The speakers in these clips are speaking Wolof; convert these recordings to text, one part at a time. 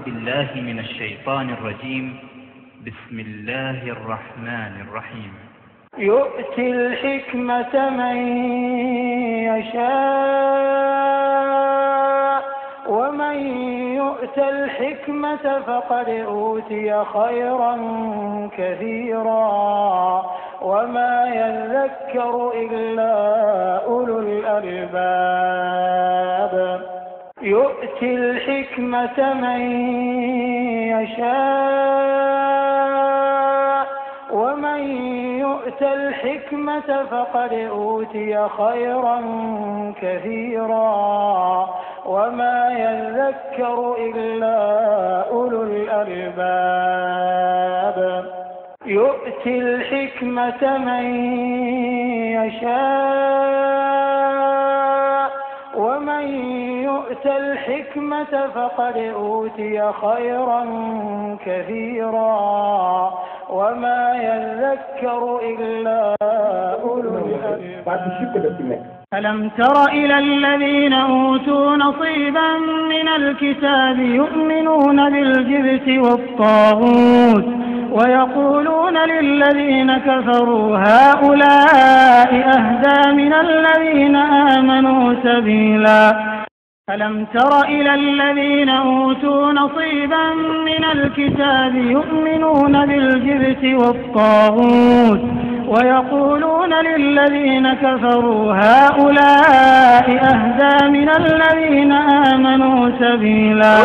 بالله من الشيطان الرجيم. بسم الله الرحمن الرحيم. يؤتي الحكمة من يشاء ومن يؤت الحكمة فقد أوتي خيرا كثيرا وما يذكر إلا أولو الألباب. يؤتي الحكمة من يشاء ومن يؤت الحكمة فقد أوتي خيرا كثيرا وما يذكر إلا أولو الألباب. يؤتي الحكمة من يشاء ومن يؤت الحكمة فقد أوتي خيرا كثيرا وما يذكر إلا أولو الألباب. ألم تر إلى الذين أوتوا نصيبا من الكتاب يؤمنون بالجبت والطاغوت ويقولون للذين كفروا هؤلاء أهدى من الذين آمنوا سبيلا. ألم تر إلى الذين أوتوا نصيبا من الكتاب يؤمنون بالجبت والطاغوت ويقولون للذين كفروا هؤلاء أهدى من الذين آمنوا سبيلا.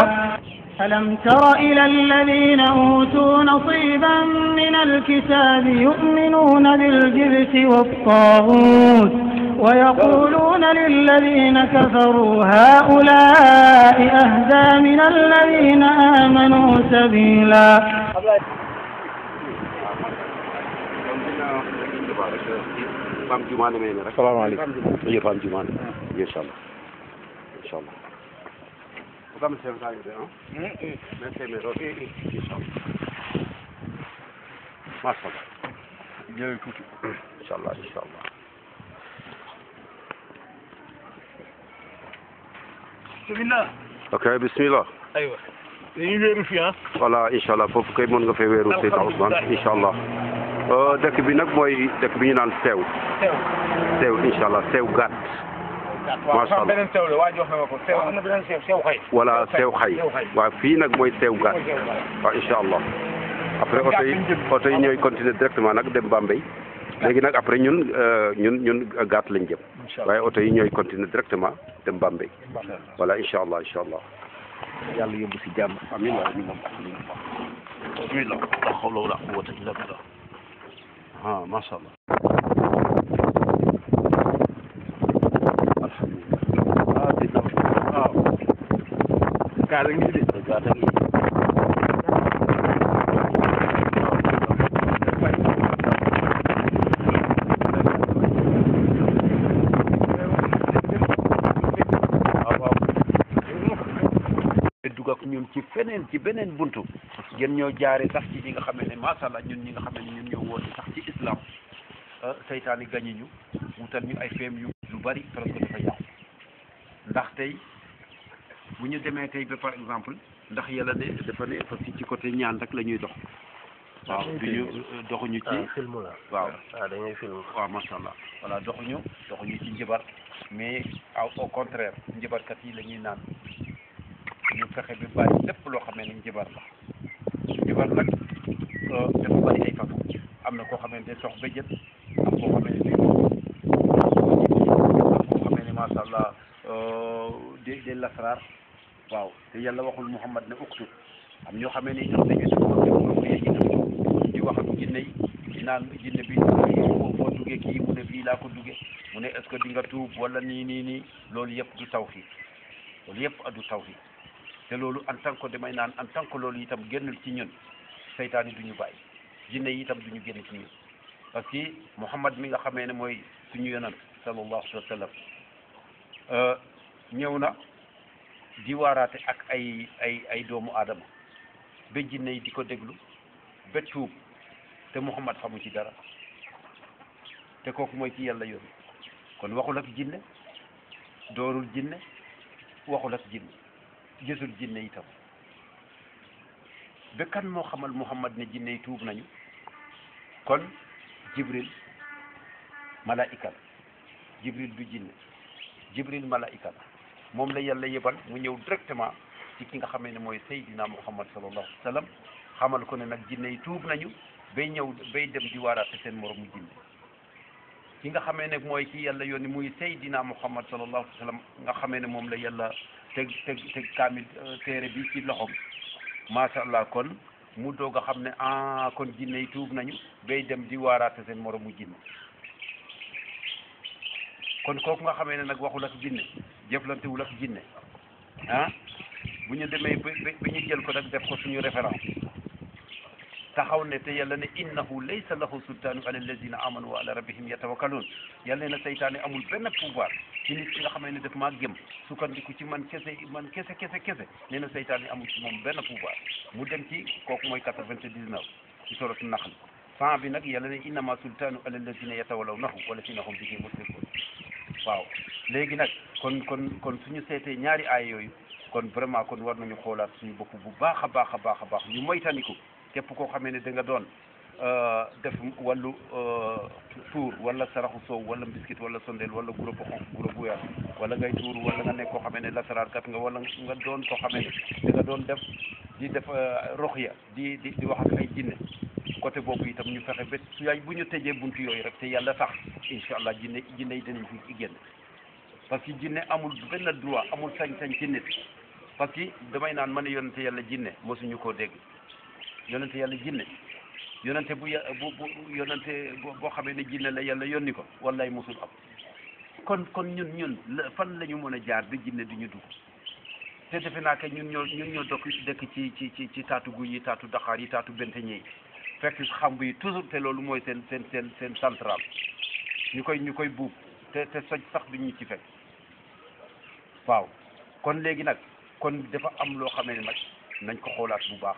ألم تر إلى الذين أوتوا نصيبا من الكتاب يؤمنون بالجبت والطاغوت ويقولون للذين كفروا هؤلاء أهدى من الذين آمنوا سبيلا. السلام عليكم. يا فام جمانة إن شاء الله إن شاء الله. وكم سنة تعيش ده؟ ما سنة روتي إن شاء الله. ما شاء الله. إن شاء الله إن شاء الله. بسم الله. ok bismillah. aywa dañuy wéeru fii ah. voilà incha allah foofu kay mën nga fee wéeru Seydina Ousmane incha allah. dëkk bi nag mooy dëkk bi ñu naan sew. sew incha allah sew gàtt. macha allah beneen sew la waa ji wax na ma ko sew am na beneen sew xay. voilà sew xay waaw fii nag mooy sew gàtt. waaw incha allah. après oto yi ñooy continuer directement nag dem Bambey. léegi nag après ñun gàtt lañ jëm. waaye oto yi ñooy continuer directement dem Bambey. voilà incha allah incha allah. yàlla yóbbu si jàmm. amiin amiin bismillah la hawla wala quwwata illa billah. ah macha allah. alhamdulillah. ah dina waaw. gaal ngi de. gaal ngi. ñun ci feneen ci beneen buntu gën ñoo jaare sax ci ñi nga xam ne macha allah ñun ñi nga xam ne ñun ñoo woote sax ci islam seytaane gañi ñu wutal ñu ay feem yu lu bari presque dafa yàqu ndax tey bu ñu demee tey ba par exemple ndax yàlla de dafa ne parce que ci côté ñaan rek la ñuy dox waaw duñu doxuñu ci film la waaw dañuy film waaw macha allah voilà doxuñu ci njabar mais au contraire njabarkat yi la ñuy naan ñu fexe bi bàyyi lépp loo xam ne njabar la njabar nag dafa bari ay façon am na koo xamante ne sox béjjët am koo xamante ne am koo xamante ne macha allah de lasraar waaw te yàlla waxul Muhammad ne uktub am ñoo xamee ne itam dañuy def di wax ak jinne yi di naan jinne bi foo duggee kii mu ne fii laa ko duggee mu ne est-ce que di nga tuub wala nii loolu yëpp du tawhid loolu yëpp du tawhid te loolu en tant que damay naan en tant que loolu itam génnul ci ñun seytaan yi du ñu bàyyi jinne yi itam du ñu génn ci ñun parce que Muhammad mi nga xamee ne mooy suñu yonant sallallahu alayhi wa sallam ñëw na di waaraate ak ay doomu aadama ba jinne yi di ko déglu ba tuub te Muhammad xamu ci dara te kooku mooy ci yàlla yónni kon waxul ak jinne doorul jinne waxul ak jinne gisul jinne itam ba kan moo xamal Muhammad ne jinne yi tuub nañu kon Jibril malaika la Jibril du jinne Jibril malaika la moom la yàlla yebal mu ñëw directement ci ki nga xamee ne mooy Seydina Muhammad sallallahu alayhi wa sallam xamal ko ne nag jinne yi tuub nañu bay ñëw bay dem di waaraate seen moromu jinne ki nga xamee ne mooy ki yàlla yónni muy Seydina Muhammad sallallahu alayhi wa sallam nga xamee ne moom la yàlla teg kaamil téere bi ci loxom macha allah kon mu doog a xam ne kon jinne yi tuub nañu bay dem di waaraate seen moromu jinne kon kooku nga xamee ne nag waxul ak jinne jëflantewul ak jinne bu ñu demee ba ñu jël ko nag def ko suñu référence taxaw ne te yàlla ne innahu laysa lahu sultaanu ala allazina amanu wa ala rabbihim yatawakkalun yàlla ne saytaane amul benn pouvoir ci nit ki nga xamee ne daf maa gëm sukkandiku ci man kese nee na saytaane amul ci moom benn pouvoir mu dem ci kooku mooy 99 ci suratu naxl 100 bi nag yàlla ne innama sultaanu ala allazina yatawallawnahu walazina hum bihi mushrikun waaw léegi nag kon suñu seetee ñaari aay yooyu kon vraiment kon war nañu xoolaat suñu bopp bu baax a baax ñu moytandiku képp koo xamee ne da nga doon def wàllu tuur wala saraxu soow wala mbiskit wala sondeel wala guro bu xonq guro bu weex wala ngay tuur wala nga nekk koo xamee ne lasaraarkat nga wala nga doon koo xamee ne da nga doon def roxya di wax ak ay jinne côté boobu itam ñu fexe ba su bu ñu tëjee buntu yooyu rek te yàlla sax incha allah jinne yi dinañ fi génn parce que jinne amul benn droit amul sañ-sañ ci nit parce que damay naan man yonente yàlla jinne mosuñu koo dégg yonente yàlla jinne yonente bu yonente boo xamee ne jinne la yàlla yónni ko wallaay mosul am kon ñun fan la ñu mën a jaar ba jinne du ñu dugg te defe naa que ñun ñoo dëkk ci taatu guy yi taatu daxaar yi taatu benteñe yi fekk xamb yi toujours te loolu mooy seen central ñu koy buub te soj sax duñu ci fekk waaw kon léegi nag kon dafa am loo xamee ne nag nañ ko xoolaat bu baax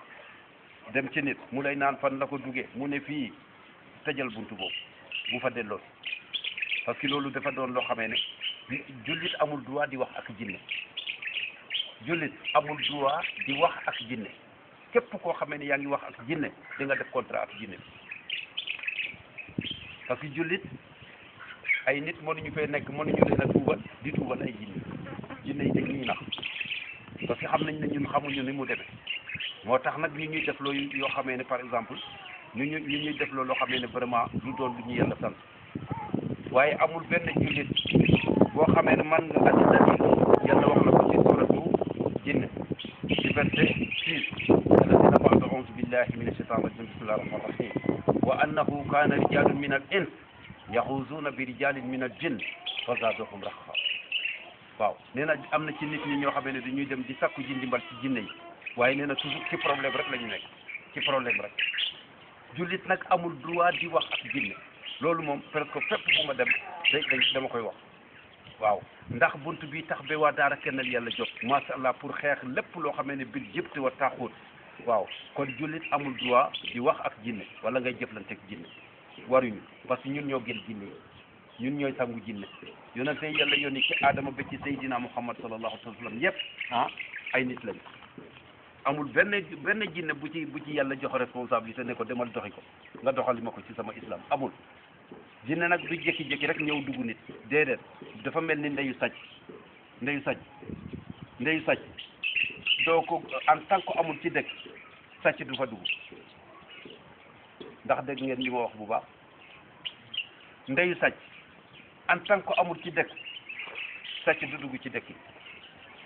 dem ci nit mu lay naan fan la ko duggee mu ne fii tëjal buntu boobu bu fa delloo parce que loolu dafa doon loo xamee ne jullit amul droit di wax ak jinne jullit amul droit di wax ak jinne képp koo xamee ne yaa ngi wax ak jinne di nga def contrat ak jinne parce que jullit ay nit mënuñu fee nekk mënuñu leen a tuubal ay jinne yi dañuy nax parce que xam nañ ne ñun xamuñu ni mu demee moo tax nag ñu ñuy def loo yoo xamee ne par exemple ñu ñuy def loo xamee ne vraiment lu doon lu ñu yàlla sant waaye amul benn jullit boo xamee ne man nga andi dalil yàlla wax na ko ci suratu jinne ci verset 6 alladina ba'da a'uuzu billahi mina shaytaani rajim bismillahi rahmani rahim wa annahu kaana rijalun min al ins yaxuzuuna bi rijalin min al jinn fa zaaduhum raqa waaw nee na am na ci nit ñi ñoo xamee ne dañuy dem di sakku ji ndimbal ci jinne yi waaye nee na toujours ci problème rek la ñu nekk ci problème rek jullit nag amul droit di wax ak jinne loolu moom presque fépp bu ma dem dama koy wax waaw ndax bunt bi tax ba waa daara kennal yàlla jóg masha Allah pour xeex lépp loo xamee ne bil jëpte wa taaxuut waaw kon jullit amul droit di wax ak jinne wala ngay jëflante ak jinne waruñu parce que ñun ñoo gën jinne yi ñun ñooy sangu jinne yonente yàlla yónni ci Adama ba ci Seydina Muhammad sallallahu alayhi wa sallam yëpp ay nit lañu amul benn jinne bu ci yàlla jox responsabilité ne ko demal doxi ko nga doxali ma ko ci sama islam amul jinne nag du jékki-jékki rek ñëw dugg nit déedéet dafa mel ni ndeyu sàcc doo ko en tant que amul ci dëkk sàcc du fa dugg ndax dégg ngeen li ma wax bu baax ndeyu sàcc en tant que amul ci dëkk sàcc du dugg ci dëkk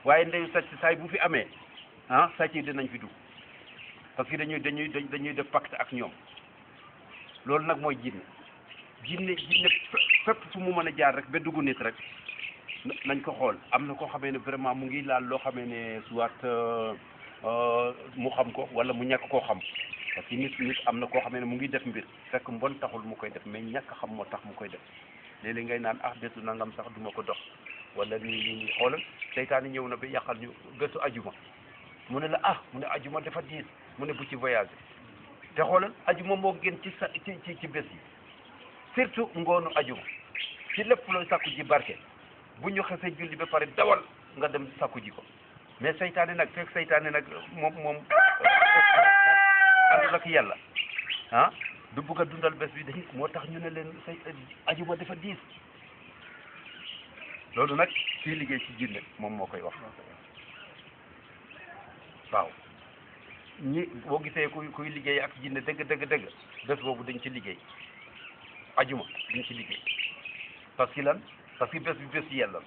waaye ndeyu sàcc saay bu fi amee sàcc yi dinañ fi dugg parce que dañuy def pacte ak ñoom loolu nag mooy jinne fépp fu mu mën a jaar rek ba dugg nit rek nañ ko xool am na koo xamee ne vraiment mu ngi laal loo xamee ne soit mu xam ko wala mu ñàkk koo xam parce que nit am na koo xamee ne mu ngi def mbir fekk mbon taxul mu koy def mais ñàkk xam moo tax mu koy def léeg-léeg ngay naan bésu nangam sax duma ko dox wala nii xoolal seytaane ñëw na ba yàqal ñu bésu ajuma mu ne la mu ne ajuma dafa diis mu ne bu ci voyagé te xoolal ajuma moo gën ci bés yi surtout ngoonu ajuma ci lépp looy sakku ji barke bu ñu xasee julli ba pare dawal nga dem sakku ji ko mais seytaane nag fekk seytaane nag moom àndul ak yàlla ah du bëgg a dundal bés bi dañ moo tax ñu ne leen say ajuma dafa diis loolu nag fii liggéey ci jinne moom moo koy wax waaw ñi boo gisee kuy liggéey ak jinne dëgg bés boobu dañ ci liggéey ajuma dañ ci liggéey parce que lan parce que bés bi bés yàlla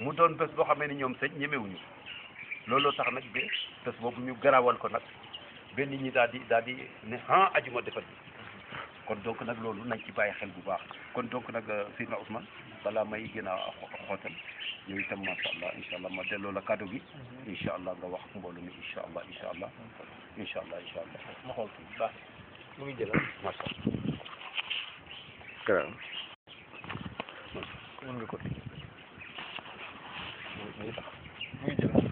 mu doon bés boo xamee ni ñoom sëñ ñemewuñu looloo tax nag ba bés boobu ñu garawal ko nag ba nit ñi daal di ne ajuma dafa di kon donc nag loolu nañ ci bàyyi xel bu baax kon donc nag Seydina Ousmane balaa may gën a xootal yow itam macha allah incha allah ma delloo la kàddu gi incha allah nga wax mbooloo mi incha allah ma xool bu baax mu ngi jëlal macha allah mën nga ko mu ngi tax mu ngi jëlal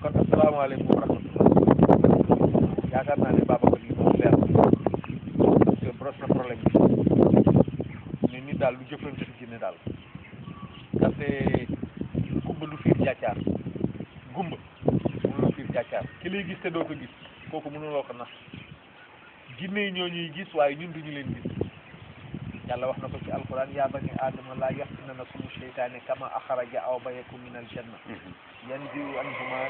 kon asalaamaaleykum wa rahmatullah yaakaar naa ne Babacar yi moom leer parce que brosse na problème bi ne nit daal lu jëflante ci jinne daal ndaxte gumba du fiir jàccaar gumba mënuloo fiir jàccaar ki lay gis te doo ko gis kooku mënuloo ko nax jinne yi ñoo ñuy gis waaye ñun duñu leen gis yàlla wax na ko ci alquran yaa bani aadama laa yaftinanakum sheytaane kama axraja awbayakum min aljanna yanzi'u anhuma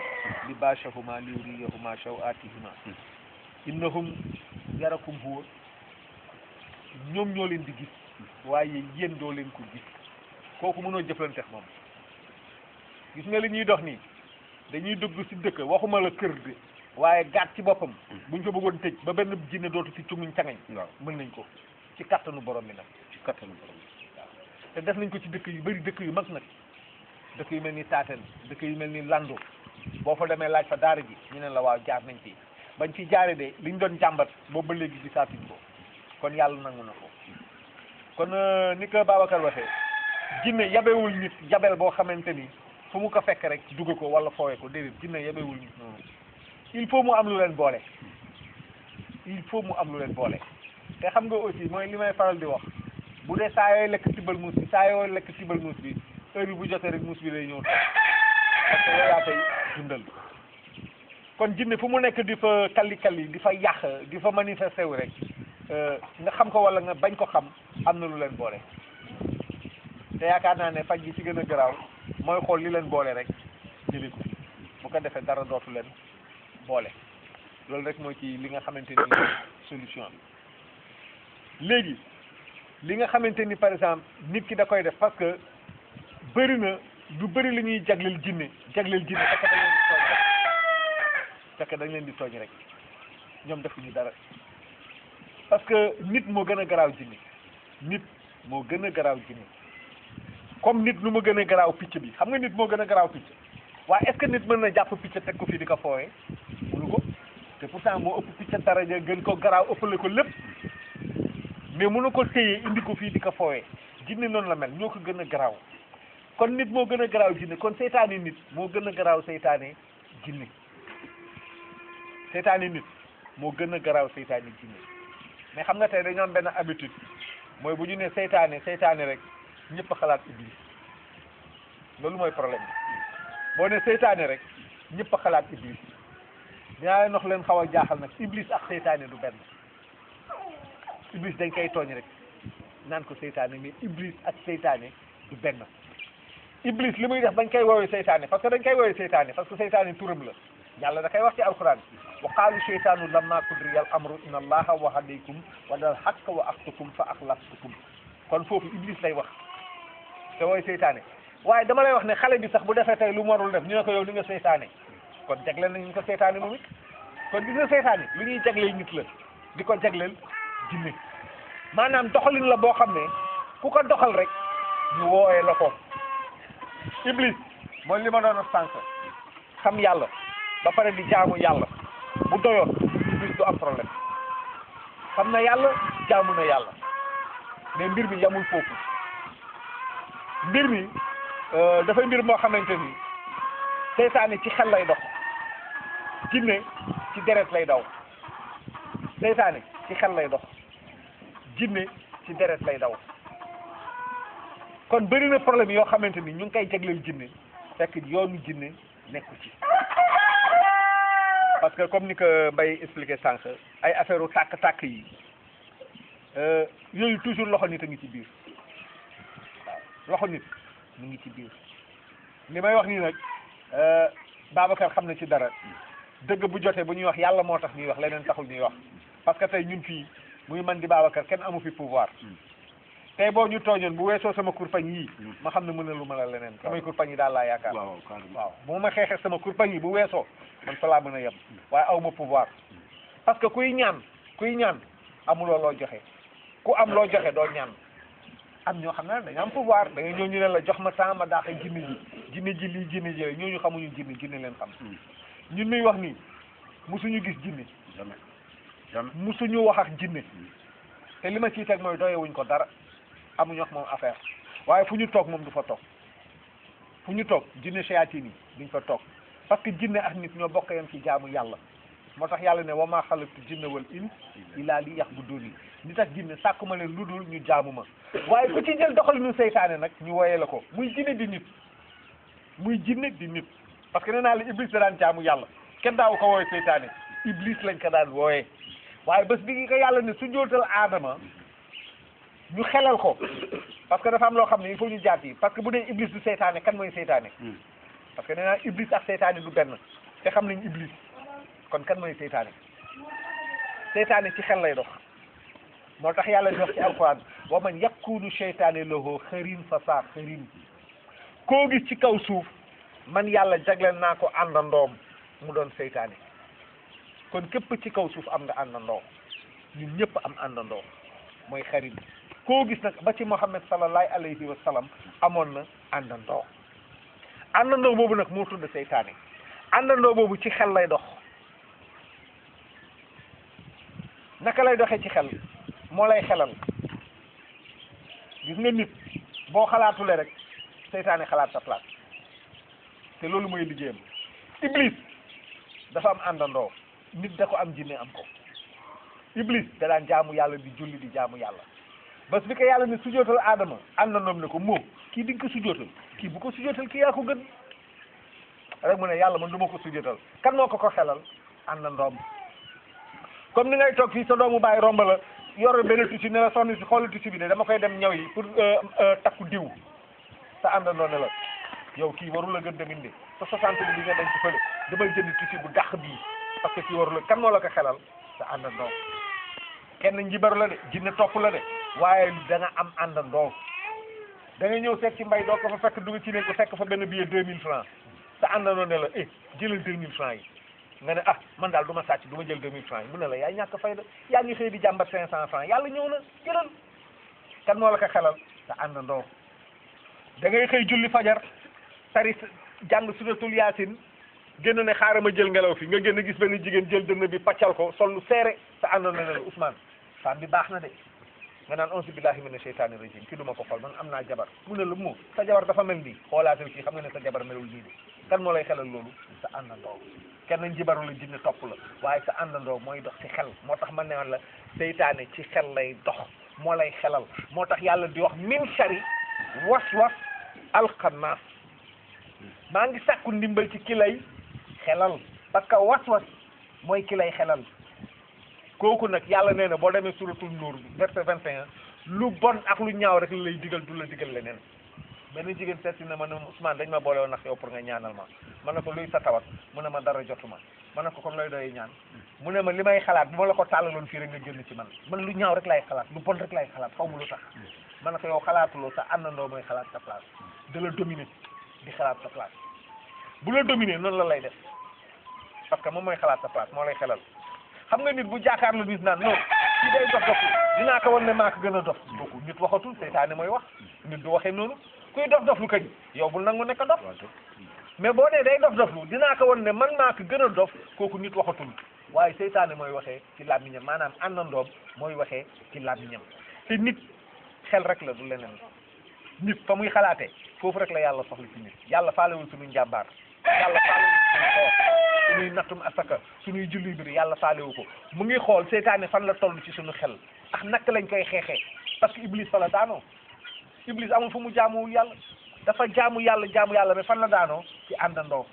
libaashahuma liyuriyahuma sawatihima innahum yarakum huwa ñoom ñoo leen di gis waaye yéen doo leen ko gis kooku mënoo jëflanteex moom gis nga li ñuy dox nii dañuy dugg ci dëkk waxuma la kër de waaye gaat ci boppam buñ ko bëggoon tëj ba benn jinne dootu ci cunguñ cangañ waaw mën nañ ko ci kattanu borom bi nag ci kattanu borom bi waaw te def nañ ko ci dëkk yu bari dëkk yu mag nag dëkk yu mel ni Taateen dëkk yu mel ni Lando boo fa demee laaj fa daara ji ñu ne la waaw jaar nañ fi bañ fi jaare de liñ doon jàmbat boobu ba léegi gisaatuñ ko kon yàlla nangu na ko kon ni ko Babacar waxee jinne yabewul nit yabel boo xamante ni fu mu ko fekk rek dugg ko wala foowee ko déedéet jinne yabewul nit noonu il faut mu am lu leen boole te xam nga aussi mooy li may faral di wax bu dee saa yooyu lekk tibbal muus bi heure bi bu jotee rek muus bi lay ñëw parce que yow yaa koy dundal kon jinne fu mu nekk di fa kalli di fa yàq di fa manifesté wu rek nga xam ko wala nga bañ ko xam am na lu leen boole te yaakaar naa ne faj gi ci gën a garaaw mooy xool li leen boole rek jëli ko bu ko defee dara dootu leen boole loolu rek mooy ci li nga xamante ni solution bi léegi li nga xamante ni par exemple nit ki da koy def parce que bëri na lu bëri li ñuy jagleel jinne fekk dañ leen di tooñ rek ñoom defuñu dara parce que nit moo gën a garaaw jinne comme nit lu ma gën a garaaw picc bi xam nga nit moo gën a garaaw picc waaye est-ce que nit mën na jàpp picc teg ko fii di ko foowee mënu ko te pourtant moo ëpp picc daraja gën ko garaaw ëppale ko lépp mais mënu ko téye indi ko fii di ko foowee jinne noonu la mel ñoo ko gën a garaaw kon nit moo gën a garaaw jinne kon seytaane nit moo gën a garaaw seytaane jinne nit moo gën a garaaw seytaane jinne mais xam nga tey dañoo am benn habitude mooy bu ñu ne seytaane rek ñëpp xalaat iblis loolu mooy problème bi boo ne seytaane rek ñëpp xalaat iblis dinaa leen wax leen xaw a jaaxal nag iblis ak seytaane du benn iblis dañ koy tooñ rek naan ko seytaane mais iblis ak seytaane du benn iblis li muy def dañ koy woowee seytaane parce que seytaane turam la yàlla da koy wax ci alquran wa qaalu seytaanu lamma qudriya al amru inna allaha wa'adakum wa'dal haqqa wa wa'adtukum fa akhlaftukum kon foofu iblis lay wax te wooy seytaane waaye dama lay wax ne xale bi sax bu defee tey lu mu warul def ñu ne ko yow li nga seytaane kon jagleel nañu ko seytaane moom it kon gis nga seytaane lu ñuy jagleel nit la di ko jagleel jinne maanaam doxalin la boo xam ne ku ko doxal rek ñu wooyee la ko iblis mooy li ma doon wax sànq xam yàlla ba pare di jaamu yàlla bu doyoon iblis du am problème xam na yàlla jaamu na yàlla mais mbir mi yamul foofu mbir mi dafay mbir moo xamante ni seytaane ci xel lay dox jinne ci deret lay daw seytaane ci xel lay dox jinne ci deret lay daw kon bëri na problème yoo xamante ni ñu ngi koy jagleel jinne fekk yoonu jinne nekku ci parce que comme ni ko Mbaye expliqué sànq ay affaire u tàkk-tàkk yi yooyu toujours loxo nit a ngi ci biir waaw loxo nit mu ngi ci biir li may wax nii nag Babacar xam na ci dara dëgg bu jotee bu ñuy wax yàlla moo tax ñuy wax leneen taxul ñuy wax parce que tey ñun fii muy man di Babacar kenn amu fi pouvoir tey boo ñu tooñoon bu weesoo sama kurpañ yii ma xam ne mën na lu ma la leneen samay kurpañ yi daal laa yaakaar waaw bu ma xeexee sama kurpañ yi bu weesoo man fa laa mën a yem waaye aw ma pouvoir parce que kuy ñaan amuloo loo joxe ku am loo joxe doo ñaan am ñoo xam ne dañu am pouvoir da nga ñëw ñu ne la jox ma temps ma daax ak jinne ji lii jinne ji ñooñu xamuñu jinne leen xam ñun nuy wax nii musuñu gis jinne musuñu wax ak jinne te li ma ciy teg mooy doyewuñ ko dara amuñu wax moom affaire waaye fu ñu toog moom du fa toog fu ñu toog jinne shayatin yi duñ fa toog parce que jinne ak nit ñoo bokk yam ci jaamu yàlla moo tax yàlla ne wa maa xalaqtu jinna wal ins illaa li ya'buduni nit ak jinne sàkkuma leen lu dul ñu jaamu ma waaye ku ci jël doxalinu seytaane nag ñu woyee la ko muy jinne di nit parce que nee naa la iblis da daan jaamu yàlla kenn daawu ko wooyee seytaane iblis lañ ko daan wooyee waaye bés bi ko yàlla ne su jootal aadama ñu xelal ko parce que dafa am loo xam ne il faut ñu jaar yi parce que bu dee iblis du seytaane kan mooy seytaane parce que nee naa iblis ak seytaane du benn te xam nañ iblis kon kan mooy seytaane ci xel lay dox moo tax yàlla di wax ci alquran wa man yakunu seytaane lahu xarin fa saa xarin koo gis ci kaw suuf man yàlla jagleel naa ko àndandoom mu doon seytaane kon képp ci kaw suuf am nga àndandoo ñun ñëpp am àndandoo mooy xarin koo gis nag ba ci Muhammad sallallahu alayhi wa sallam amoon na àndandoo boobu nag moo tudd seytaane àndandoo boobu ci xel lay dox naka lay doxee ci xel moo lay xelal gis nga nit boo xalaatule rek seytaane xalaat sa place te loolu mooy liggéeyam iblis dafa am àndandoo nit da ko am jinne am ko iblis da daan jaamu yàlla di julli di jaamu yàlla bés bi ko yàlla ne sujootal aadama àndandoom ne ko moo kii di nga ko sujootal kii bu ko sujootal kii yaa ko gën rek mu ne yàlla man du ma ko sujootal kan moo ko xelal àndandoom comme ni ngay toog fii sa doomu bàyyi romb la yor benn tissu ne la soxna si xoolal tissu bi de dama koy dem ñaw yi pour takku diw sa àndandoo ne la yow kii warul la gën demin de sa 60 bi nga denc fële damay jënd tissu bu dàq bii parce que kii warul la kan moo la ko xelal sa àndandoo kenn njibaru la de jinne topp la de waaye da nga am àndandoo da nga ñëw seet ci mbay doo ko fa fekk dugg ci néeg ko fekk fa benn billet 2000 francs sa àndandoo ne la jëlal 2000 francs yi nga ne man daal du ma sàcc du ma jël 2000 francs yi mu ne la yaay ñàkk fayda yaa ngi xëy di jàmbat 500 francs yàlla ñëw na jëlal kan moo la ko xelal sa àndandoo da ngay xëy julli fajar tari jàng suratul yaasin génn ne xaaral ma jël ngelaw fi nga génn gis benn jigéen jël dënn bi paccal ko sol lu seere sa àndandoo ne la Ousmane femme bi baax na de nga naan auzu billahi mina sheytaani rajim kii du ma ko xool man am naa jabar mu ne la moo sa jabar dafa mel nii xoolaatal kii xam nga ne sa jabar melul nii de kan moo lay xelal loolu sa àndandoo kenn njibaru la jinne topp la waaye sa àndandoo mooy dox ci xel moo tax ma ne la seytaane ci xel lay dox moo lay xelal moo tax yàlla di wax min shari waswas alxannaas maa ngi sàkku ndimbal ci ki lay xelal parce que waswas mooy ki lay xelal kooku nag yàlla nee na boo demee suratul nuur verset 21 lu bon ak lu ñaaw rek lay digal du la digal leneen benn jigéen seet si na ma ne Ousmane dañ ma boole woon ak yow pour nga ñaanal ma ne ko luy sa tawat mu ne ma dara jotuma ma ne ko kon looy doy ñaan mu ne ma li may xalaat bu ma la ko tàllaloon fii rek nga génn ci man lu ñaaw rek lay xalaat lu bon rek lay xalaat xaw ma lu tax ma ne ko yow xalaatuloo sa àndandoo mooy xalaat sa place da la dominer di xalaat sa place bu la dominer noonu la lay def parce que moom mooy xalaat sa place moo lay xelal xam nga nit bu jàkkaarloo nit naan non kii day dof dof dinaa ko wan ne maa ko gën a dof kooku nit waxatul seytaane mooy wax nit du waxee noonu kuy dof dof lu kañ yow bul nangu nekk dof mais boo nee day dof dof lu dinaa ko wan ne man maa ko gën a dof kooku nit waxatul waaye seytaane mooy waxee ci làmmiñam maanaam àndandoom mooy waxee ci làmmiñam te nit xel rek la du leneen nit fa muy xalaatee foofu rek la yàlla soxla ci nit yàlla faalewul suñu njàmbaar yàlla faalewul suñu xool suñuy nattum asaka suñuy julli bi yàlla faalewu ko mu ngi xool seytaane fan la toll ci suñu xel ak naka lañ koy xeexee parce que iblis fa la daanoo iblis amul fu mu jaamuwul yàlla dafa jaamu yàlla mais fan la daanoo ci àndandoo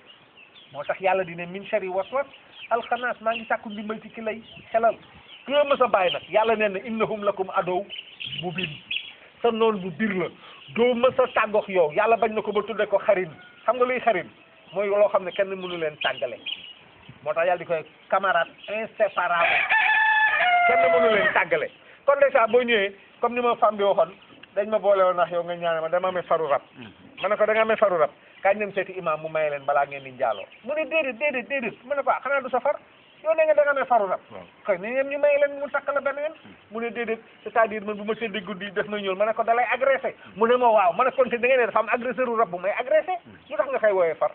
moo tax yàlla di ne min sharri waswas alxanaas maa ngi sàkku ndimbal ci ki lay xelal ku la mës a bàyyi nag yàlla nee na innahum lakum adow mubin sa noon bu bir la doo mës a tàggox yow yàlla bañ na ko ba tudde ko xarin xam nga luy xarin mooy loo xam ne kenn mënu leen tàggale moo tax yàlla di koy camarade inséparable kenn mënu leen tàggale kon déjà boo ñëwee comme ni ma femme bi waxoon dañ ma boole woon ndax yow nga ñaane ma dama amee faru rab ma ne ko da nga amee faru rab kañ dem seeti imam mu maye leen balaa ngeen di njaaloo mu ne déedéet ma ne ko xanaa du sa far yow ne nga da nga amee faru rab xëy na ñoom ñu maye leen mu takk la benn yoon mu ne déedéet c'est-à-dire man bu ma tëddee guddi def na ñuul ma ne ko da lay agressé mu ne ma waaw ma ne kon te da ngeen ne dafa am agresseur u rab bu may agressé lu tax nga koy wooyee far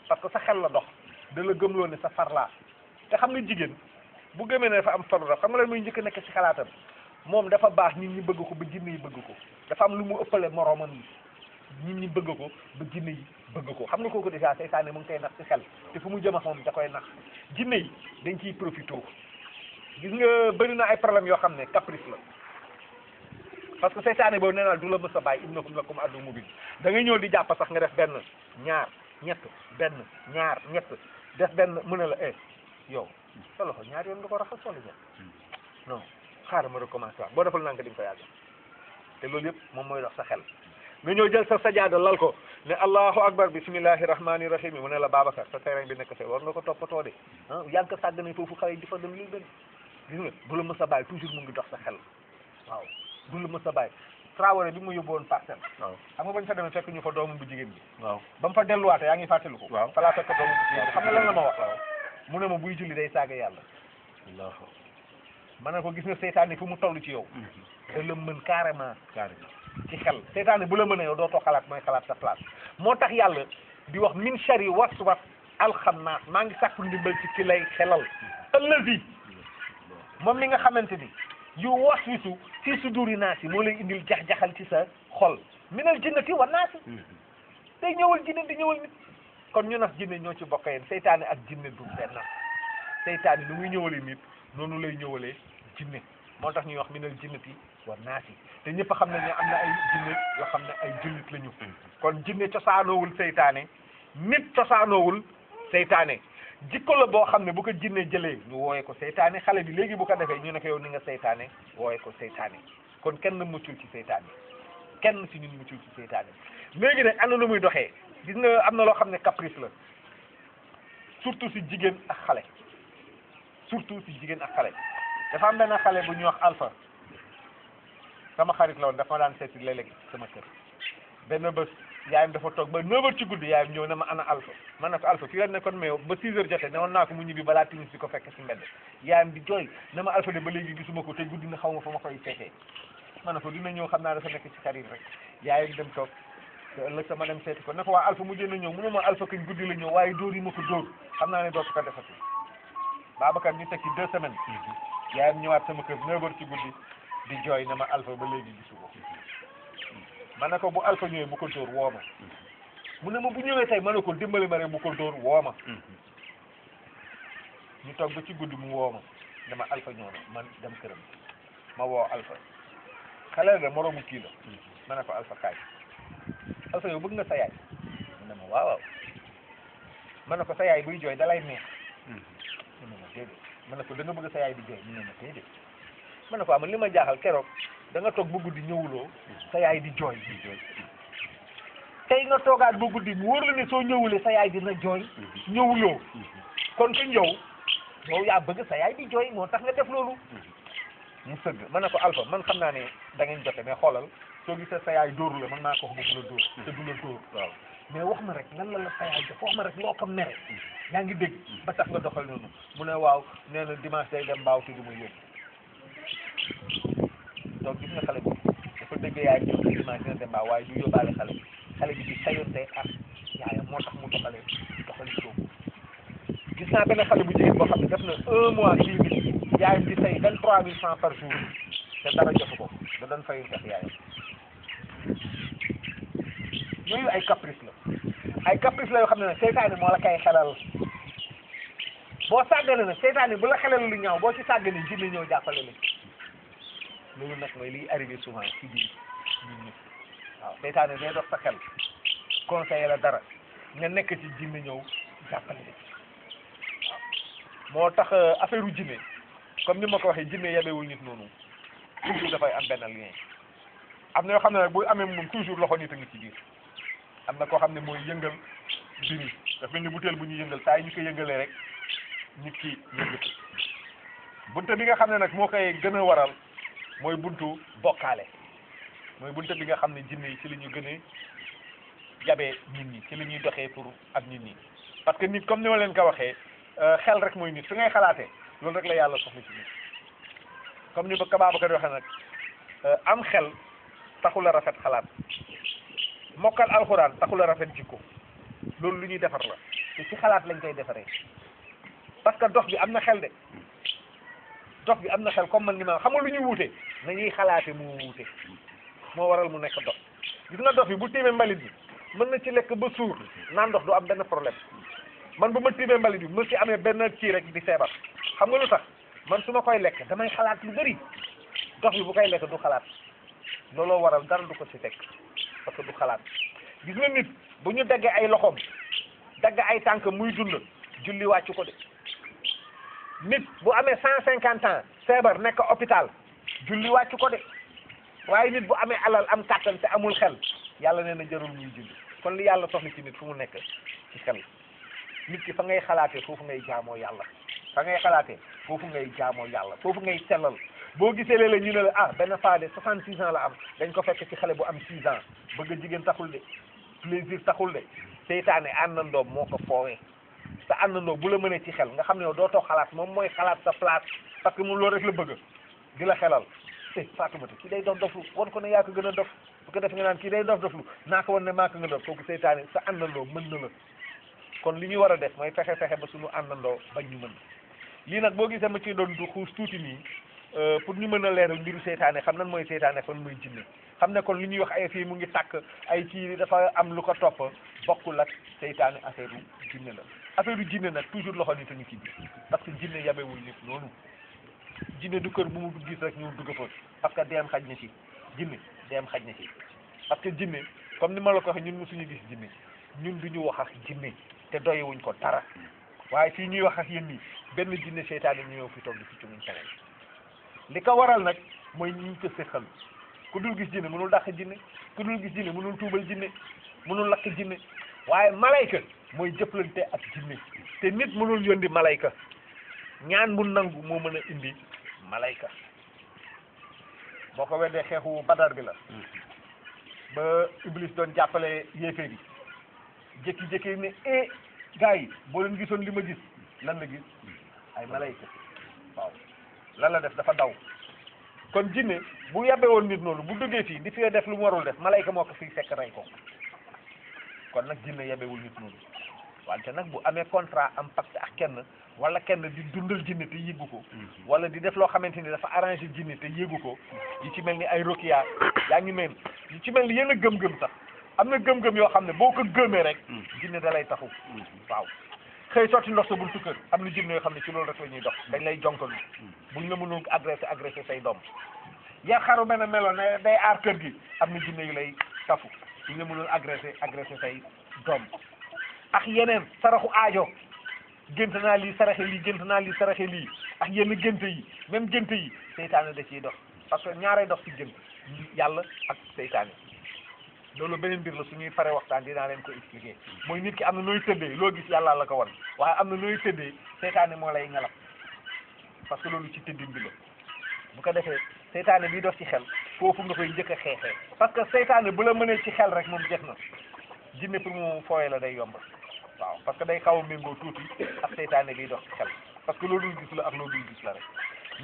parce que sa xel la dox da la gëmloo ne sa far laa te xam nga jigéen bu gëmee ne dafa am faru rab xam nga lan muy njëkk nekk ci xalaatam moom dafa baax nit ñi bëgg ko ba jinne yi bëgg ko dafa am lu mu ëppale moroomam yi nit ñi bëgg ko ba jinne yi bëgg ko xam nga kooku déjà seytaane mu ngi koy nax ci xel te fu mu jëm ak moom da koy nax jinne yi dañ ciy profité gis nga bëri na ay problème yoo xam ne caprice la parce que seytaane boobu nee naa du la mës a bàyyi innakum lakum aduwwun mubin da ngay ñëw di jàpp sax nga def benn ñaar ñett benn ñaar ñett def benn mu ne la yow sa loxo ñaar yoon nga ko raxas wala ñett non xaaral ma recommencé waat boo defal nanka di nga ko yàgg te loolu yëpp moom mooy dox sa xel nga ñëw jël sa sajaada lal ko ne allahu akbar bismillahi rahmani rahim mu ne la Babacar sa terrain bi nekk fee war nga ko toppatoo de ah yaa ngi ko sàgg ne foofu xale yi di fa dem lii gën gis nga du la mës a bàyyi toujours mu ngi dox sa xel waaw du la mës a bàyyi Traoré bi mu yóbbu woon parcelle waaw xam nga bañ fa demee fekk ñu fa doomu bu jigéen bi waaw ba mu fa delluwaate yaa ngi fàttaliku waaw fa laa fekk doomu bu jigéen bi xam nga lan la ma wax mu ne ma buy julli day saaga yàlla ma ne ko gis nga seytaane fu mu toll ci yow da la mën carrément ci xel seytaane bu la mën a yow dootoo xalaat mooy xalaat sa place moo tax yàlla di wax min sharri waswas alxannaas maa ngi sàkku ndimbal ci ki lay xelal allazi moom mi nga xamante ni yu waswisu fii suduri naasi moo lay indil jax-jaxal ci sa xol minal jinnati wa naasi day ñëwal jinne di ñëwal nit kon ñu nax jinne ñoo ci bokk yéen seytaane ak jinne du benn seytaane nu muy ñëwalee nit noonu lay ñëwalee jinne moo tax ñuy wax minal jinnati wa naasi te ñëpp xam nañ ne am na ay jinne yoo xam ne ay jullit la ñu kon jinne cosaanoowul seytaane nit cosaanoowul seytaane jikko la boo xam ne bu ko jinne jëlee ñu wooye ko seytaane xale bi léegi bu ko defee ñu ne ko yow ni nga seytaane wooye ko seytaane kon kenn muccul ci seytaane kenn ci ñun muccul ci seytaane léegi nag am na lu muy doxee gis nga am na loo xam ne caprice la surtout si jigéen ak xale surtout si jigéen ak xale dafa am benn xale bu ñuy wax Alpha sama xarit la woon dafa ma daan seeti léeg-léeg sama kër benn bés yaayam dafa toog ba 9h ci guddi yaayam ñëw ne ma ana Alpha man ne ko Alpha fii la nekkoon mais ba 6h jotee ne woon naa ko mu ñibbi balaa timis di ko fekk si mbedd yaayam di jooy ne ma Alpha de ba léegi gisuma ko te guddi na xaw ma fa ma koy fekkee ma ne ko dina ñëw xam naa dafa nekk ci xarit rek yaayam dem toog te ëllëg sama dem seeti ko ne ko waa Alpha mujjee na ñëw mu ne ma Alpha kañ guddi la ñëw waaye dóor yi ma ko dóor xam naa ne dootu ko defati Babacar ñu teg ci 2 semaines yaayam ñëwaat sama kër 9h ci guddi di jooy ne ma Alpha ba léegi gisu ko ma ne ko bu Alpha ñëwee bu ko dóor woo ma mu ne ma bu ñëwee tey ma ne ko dimbali ma rek bu ko dóor woo ma ñu toog ba ci guddi mu woo ma dama Alpha ñëw na man dem këram ma woo Alpha xale la moroomu kii la ma ne ko Alpha kaay Alpha yow bëgg nga sa yaay mu ne ma waaw waaw ma ne ko sa yaay buy jooy dalay neex mu ne ma déedéet ma ne ko da nga bëgg sa yaay di jooy mu ne ma déedéet ma ne ko am li ma jaaxal keroog da nga toog ba guddi ñëwuloo sa yaay di jooy tey nga toogaat ba guddi mu wóor la ne soo ñëwulee sa yaay dina jooy ñëwuloo kon ku ñëw yow yaa bëgg sa yaay di jooy moo tax nga def loolu mu sëgg ma ne ko Alpha man xam naa ne da ngeen jote mais xoolal soo gisee sa yaay dóor la man maa ko wax bu la dóor te du la dóor waaw mais wax ma rek lan la sa yaay def wax ma rek loo ko mere yaa ngi dégg ba tax nga doxal noonu mu ne waaw nee na dimanche day dem mbaaw te du ma yóbbu donc gis nga xale bi dafa dégg yaay ñëw te dimanche dina dem mbaaw waaye du yóbbaale xale bi di sayonte ak yaayam moo tax mu doxali soobu gis naa benn xale bu jigéen boo xam ne def na 1 mois clinique yaayam di fay 23 000 francs par jour te dara jotu ko da doon fayonte ak yaayam yooyu ay caprice la yoo xam ne nag seytaane moo la kay xelal boo sàggane nag seytaane bu la xelal lu ñaaw boo ci sàggane jinne ñëw jàppale la loolu nag mooy liy arrivé souvent ci biir ñun ñëpp waaw seytaane day dox sa xel conseiller la dara nga nekk ci jinne ñëw jàppale leen moo tax affaire u jinne comme ni ma ko waxee jinne yabewul nit noonu toujours dafay am benn lien am na yoo xam ne nag bu amee moom toujours loxo nit a ngi ci biir am na koo xam ne mooy yëngal mbir yi daf mel ni butéel bu ñu yëngal saa yi ñu ko yëngalee rek nit ki yëngatu bunte bi nga xam ne nag moo koy gën a waral mooy buntu bokkaale mooy bunte bi nga xam ne jinne yi ci la ñu gën a yabee nit ñi ci la ñuy doxee pour ak nit ñi parce que nit comme ni ma leen ko waxee xel rek mooy nit fi ngay xalaatee loolu rek la yàlla soxla ci nit comme ni ba Babacar waxee nag am xel taxul a rafet xalaat mokkal alxuraan taxul a rafet jikko loolu lu ñuy defar la te ci xalaat lañ koy defaree parce que dox bi am na xel de dox bi am na xel comme man ni ma xam nga lu ñuy wuute nañuy xalaate mu wuute moo waral mu nekk dox gis nga dox bi bu tiimee mbalit bi mën na ci lekk ba suur naan ndox du am benn problème man bu ma tiimee mbalit bi mën ci amee benn kii rek di feebar xam nga lu tax man su ma koy lekk damay xalaat lu bëri dox bi bu koy lekk du xalaat looloo waral dara du ko ci fekk parce que du xalaat gis nga nit bu ñu daggee ay loxoom dagg ay tànk muy dund julli wàccu ko de nit bu amee 150 ans feebar nekk hôpital julli wàccu ko de waaye nit bu amee alal am kàttan te amul xel yàlla nee na jarul muy julli kon li yàlla soxla ci nit fu mu nekk ci xel nit ki fa ngay xalaatee foofu ngay jaamoo yàlla fa ngay xalaatee foofu ngay jaamoo yàlla foofu ngay sellal boo gisee léeg-léeg ñu ne la ah benn faa de 66 ans la am dañ ko fekk ci xale bu am 6 ans bëgg a jigéen taxul de plaisir taxul de seytaane àndandoom moo ko foowee sa àndandoo bu la mënee ci xel nga xam ne yow doo toog xalaat moom mooy xalaat sa place parce que moom loolu rek la bëgg di la xelal Fatoumata kii day dof doflu wan ko ne yaa ko gën a dof bu ko def nga naan kii day dof doflu naa ko wan ne maa ko nga dof kooku seytaane sa àndandoo mën na la kon li ñuy war a def mooy fexe ba suñu àndandoo bañ ñu mën lii nag boo gisee ma ci doon du xuus tuuti nii pour ñu mën a leeral mbiru seytaane xam nan mooy seytaane fan mooy jinne xam ne kon li ñuy wax ay fii mu ngi tàkk ay kii dafa am lu ko topp bokkul ak seytaane affaire u jinne la affaire u jinne nag toujours loxo nit a ngi ci biir parce que jinne yabewul nit noonu jinne du kër bu mu gis rek ñu dugg fa parce que deem xaj na ci jinne deem xaj na ci parce que jinne comme ni ma la ko waxee ñun mosuñu gis jinne ñun duñu wax ak jinne te doyewuñ ko dara waaye fii ñuy wax ak yéen nii benn jinne seytaane ñu ñëw fi toog di fi cumuñ keneen li ko waral nag mooy ñu ko séqal ku dul gis jinne mënul dàq jinne ku dul gis jinne mënul tuubal jinne mënul lakk jinne waaye malayka mooy jëflante ak jinne te nit mënul yónni malayka ñaan bu nangu moo mën a indi malayka boo ko weddee xeexu badar bi la ba iblis doon jàppale yéeféer yi jékki-jékki ne gars yi boo leen gisoon li ma gis lan la gis ay malayka waaw lan la def dafa daw kon jinne bu yabbe woon nit noonu bu duggee fii di fi def lu mu warul def malayka moo ko fii fekk rey ko kon nag jinne yabewul nit noonu wante nag bu amee contrat am pacte ak kenn wala kenn di dundal jinne te yëgu ko wala di def loo xamante ni dafa arrangé jinne te yëgu ko yi ci mel ni ay rokia yaa ngi mel yi ci mel ni yenn gëm-gëm sax am na gëm-gëm yoo xam ne boo ko gëmee rek jinne da lay taxu waaw xëy sotti ndox sa buntu kër am na jinne yoo xam ne ci loolu rek la ñuy dox dañ lay jonkalu buñ la mënul agressé say doom ya xaru mel ne meloon ne day aar kër gi am na jinne yu lay tafu buñ la mënul agressé say doom ak yeneen saraxu aajo gént naa lii saraxe lii gént naa lii saraxe lii ak yenn gént yi même gént yi seytaane da ciy dox parce que ñaaray dox ci gént yàlla ak seytaane loolu beneen mbir la suñuy pare waxtaan dinaa leen ko expliquer mooy nit ki am na nooy tëddee loo gis yàlla la ko wan waaye am na nooy tëddee seytaane moo lay ngelab parce que loolu ci tëddin bi la bu ko defee seytaane bi dox ci xel foofu nga koy njëkk a xeexee parce que seytaane bu la mënee ci xel rek moom jeex na jinne pour mu fooyee la day yomb waaw parce que day xaw a méngoo tuuti ak seytaane biy dox ci xel parce que loolu dul gis la ak loolu dul gis la rek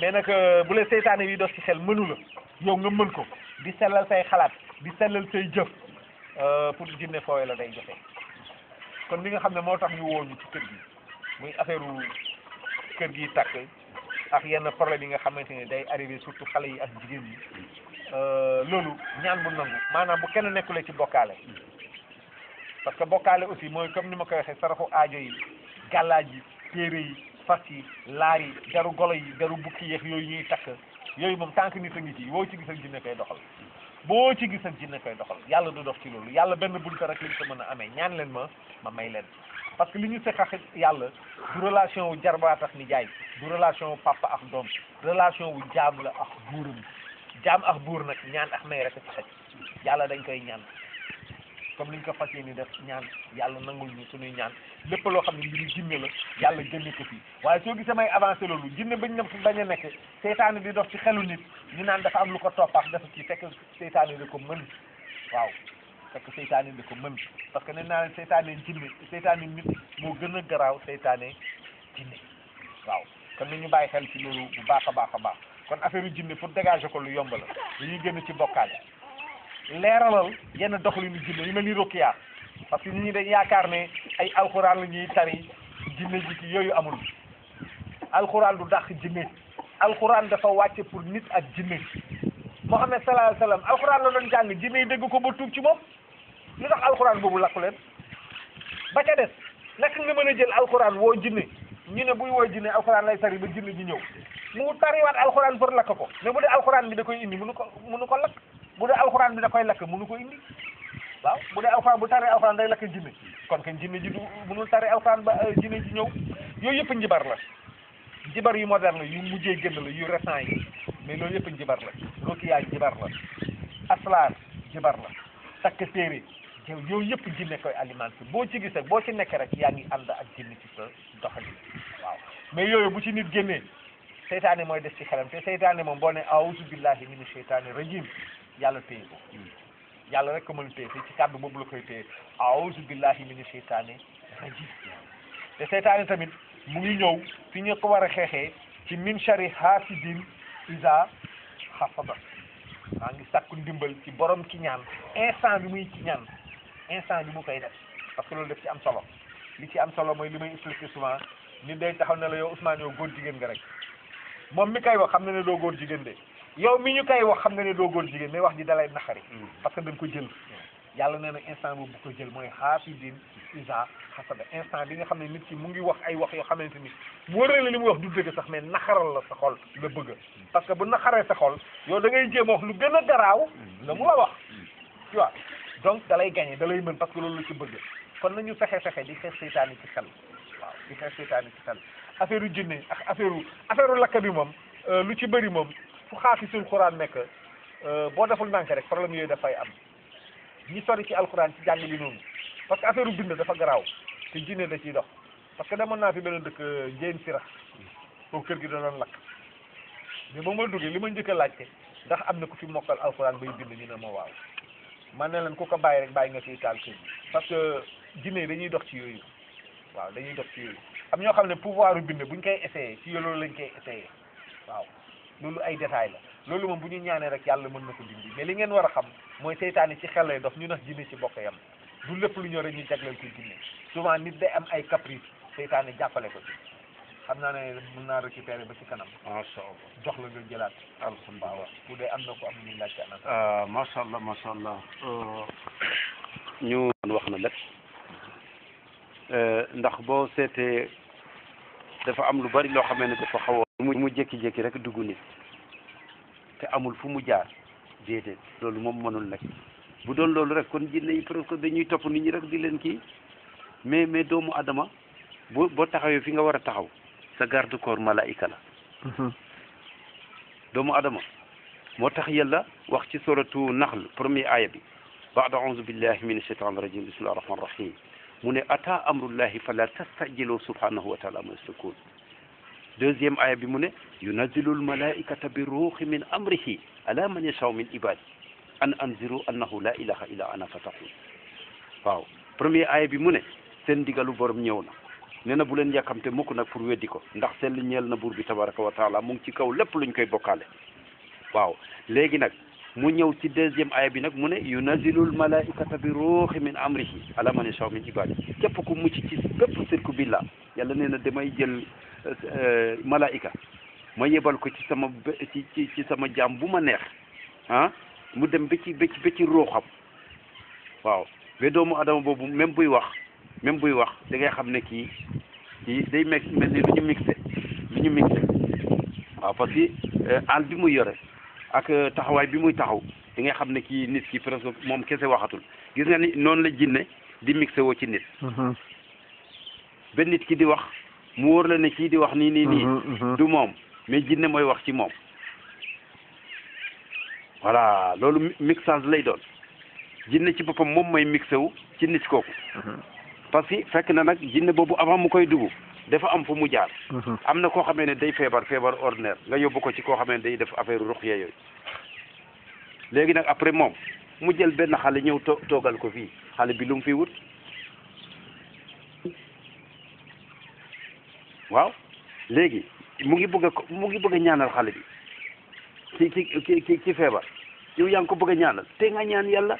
mais nag bu la seytaane biy dox ci xel mënu la yow nga mën ko di sellal say xalaat di sellal say jëf pour jinne fooyee la day joxe kon li nga xam ne moo tax ñu wóor ñu ci kër gi muy affaire kër gi tàkk ak yenn problème yi nga xamante ne day arrivé surtout xale yi ak jigéen ñi loolu ñaan bu nangu maanaam bu kenn nekkulee ci bokkaale parce que bokkaale aussi mooy comme ni ma koy waxee saraxu aajo yi gàllaaj yi téere yi fas yi laar yi deru golo yi deru bukki yeex yooyu ñuy takk yooyu moom tant que nit a ngi ci boo ci gis ak jinne koy doxal boo ci gis ak jinne koy doxal yàlla du dox ci loolu yàlla benn bunta rek lañ ko mën a amee ñaan leen ma may leen parce que li ñu seq ak yàlla du relation wu jarbaat ak nijaay du relation wu papa ak doom relation wu jaam la ak buuram jaam ak buur nag ñaan ak may rek a ci xaj yàlla dañ koy ñaan comme niñ ko fas yéene def ñaan yàlla nangul ñu suñuy ñaan lépp loo xam ne mbiru jinne la yàlla génne ko fii waaye soo gisee may avancé loolu jinne bañ dem fi bañ a nekk seytaane di dox ci xelu nit ñu naan dafa am lu ko toppax dafa ci fekk seytaane di ko mën waaw fekk seytaane di ko mën parce que nee naa leen seytaane jinne seytaane nit moo gën a garaaw seytaane jinne waaw kon nañu bàyyi xel ci loolu bu baax a baax a baax kon affaire yu jinne pour dégager ko lu yomb la dañuy génn ci bokkaale leeralal yenn doxalinu jinne yu mel ni rukiya parce que nit ñi dañ yaakaar ne ay alxuraan la ñuy tari jinne ji ci yooyu amul alxuraan du dàq jinne alxuraan dafa wàcce pour nit ak jinne Muhammad sallallahu alayhi wa sallam alxuraan la doon jàng jinne yi dégg ko ba tuub ci moom lu tax alxuraan boobu lakku leen ba ca des naka nga mën a jël alxuraan woo jinne ñu ne buy woo jinne alxuraan lay tari ba jinne ji ñëw mu tariwaat alxuraan pour lakk ko mais bu dee alxuraan bi da koy indi mënu ko lakk bu dee alxuraan bi da koy lakk mënu ko indi waaw bu dee alxuraan bu taree alxuraan day lakk jinne kon kenn jinne ji du mënul tari alxuraan ba jinne ji ñëw yooyu yëpp njibar la njibar yu moderne yu mujjee génn la yu récent yi mais loolu yëpp njibar la rukiya njibar la aslar njibar la takk téere yooyu yëpp jinne koy alimenté boo ci gis ak boo ci nekk rek yaa ngi ànd ak jinne ci sa doxalin waaw mais yooyu bu ci nit génnee seytaane mooy des ci xelam te seytaane moom boo ne a'uuzu billahi mina sheytaani rajim yàlla téye ko yàlla rek ko mën a téye te ci kàddu boobu la koy téye a'uuzu billahi mina sheytaani rajim te seytaane tamit mu ngi ñëw fi ñu ko war a xeexee ci min shari hasidin iza hasada maa ngi sàkku ndimbal ci borom ki ñaan instant bi muy ci ñaan instant bi mu koy def parce que loolu daf ci am solo li ci am solo mooy li may expliquer souvent nit day taxaw ne la yow Ousmane yow góor jigéen nga rek moom mi koy wax xam na ne doo góor jigéen de yow mi ñu koy wax xam nga ne doo góor jigéen mais wax ji dalay naxari parce que da nga ko jël yàlla nee na instant boobu bu ko jël mooy hasidin iza hasada instant bi nga xam ne nit ki mu ngi wax ay wax yoo xamante ni mu wër la li muy wax du dëgg sax mais naxaral la sa xol la bëgg parce que bu naxaree sa xol yow da ngay jéem a wax lu gën a garaaw la mu la wax tu vois donc da lay gagné da lay mën parce que loolu la ci bëgg kon nañu fexe di xeex seytaane ci xel waaw di xeex seytaane ci xel affaire yu jinne ak affaire lakka bi moom lu ci bëri moom fu xaafisul xuraan nekk boo deful ndànk rek problème yooyu dafay am ñi sori ci alxuraan ci jàng bi noonu parce que affaire u bind dafa garaaw te jinne da ciy dox parce que demoon naa fi benn dëkk njéen sirax foofu kër gi da doon lakk mais ba ma duggee li ma njëkk a laajte ndax am na ku fi mokkal alxuraan bay bind ñu ne ma waaw man ne leen ku ko bàyyi rek bàyyi nga fiy taal kër gi parce que jinne yi dañuy dox ci yooyu waaw dañuy dox ci yooyu am ñoo xam ne pouvoir u bind buñ koy essayé ci loolu lañ koy essayé waaw loolu ay détails la loolu moom bu ñu ñaanee rek yàlla mën na ko dindi mais li ngeen war a xam mooy seytaane ci xel lay dox ñu nax jinne ci bokk yam du lépp lu ñëw rek ñu jagleel ko jinne souvent nit day am ay caprice seytaane jàppale ko ci xam naa ne mën naa récupérer ba ci kanam macha allah jox la nga jëlaat alhamdulilah bu dee am na ko am ñuy laajte allah macha allah ñu wax na lépp ndax boo seetee dafa am lu bari loo xamee ne dafa xaw a mu jékki-jékki rek dugg nit te amul fu mu jaar déedéet loolu moom mënul nekk bu doon loolu rek kon jinne yi presque dañuy topp nit ñi rek di leen kii mais doomu adama boo taxawee fi nga war a taxaw sa garde corps malaika la doomu adama moo tax yàlla wax ci suratu naxl premier aya bi ba'da a'uuzu billahi min ashaytani rajim bismillahi rahmani rahim mu ne ata amrullahi fala tastajilu subhanahu wa taala ma yastakun deuxième aya bi mu ne yunazzilul malaikata bi ruuhi min amrihi ala man yashaw min ibadi an anziru annahu la ilaha illa ana fattaqun waaw premier aya bi mu ne seen ndigalu borom ñëw na nee na bu leen yàkkamte mukk nag pour weddi ko ndax sell ñeel na buur bi tabaraka wa taala mu ngi ci kaw lépp luñ koy bokkaale waaw léegi nag mu ñëw ci deuxième aya bi nag mu ne yunazzilul malaikata bi ruuhi min amrihi ala man yashaw min ibadi képp ku mucc ci bépp sirku billah yàlla nee na damay jël malaika ma yebal ko ci sama ci sama jaam bu ma neex ah mu dem ba ci ruuxam waaw ba doomu adama boobu même buy wax da ngay xam ne kii day mel ni lu ñu mixé waaw parce que àll bi muy yore ak taxawaay bi muy taxaw da ngay xam ne kii nit ki presque moom kese waxatul gis nga ni noonu la jinne di mixé woo ci nit ba nit ki di wax mu wóor la ne kii di wax nii du moom mais jinne mooy wax ci moom voilà loolu mixage lay doon jinne ci boppam moom mooy mixé wu ci nit kooku parce que fekk na nag jinne boobu avant mu koy dugg dafa am fu mu jaar am na koo xamee ne day feebar ordinaire nga yóbbu ko ci koo xamee ne day def affaire ruqya yooyu léegi nag après moom mu jël benn xale ñëw toogal ko fii xale bi lu mu fi wut waaw léegi mu ngi bëgg a ñaanal xale bi ci feebar yow yaa ngi ko bëgg a ñaanal te nga ñaan yàlla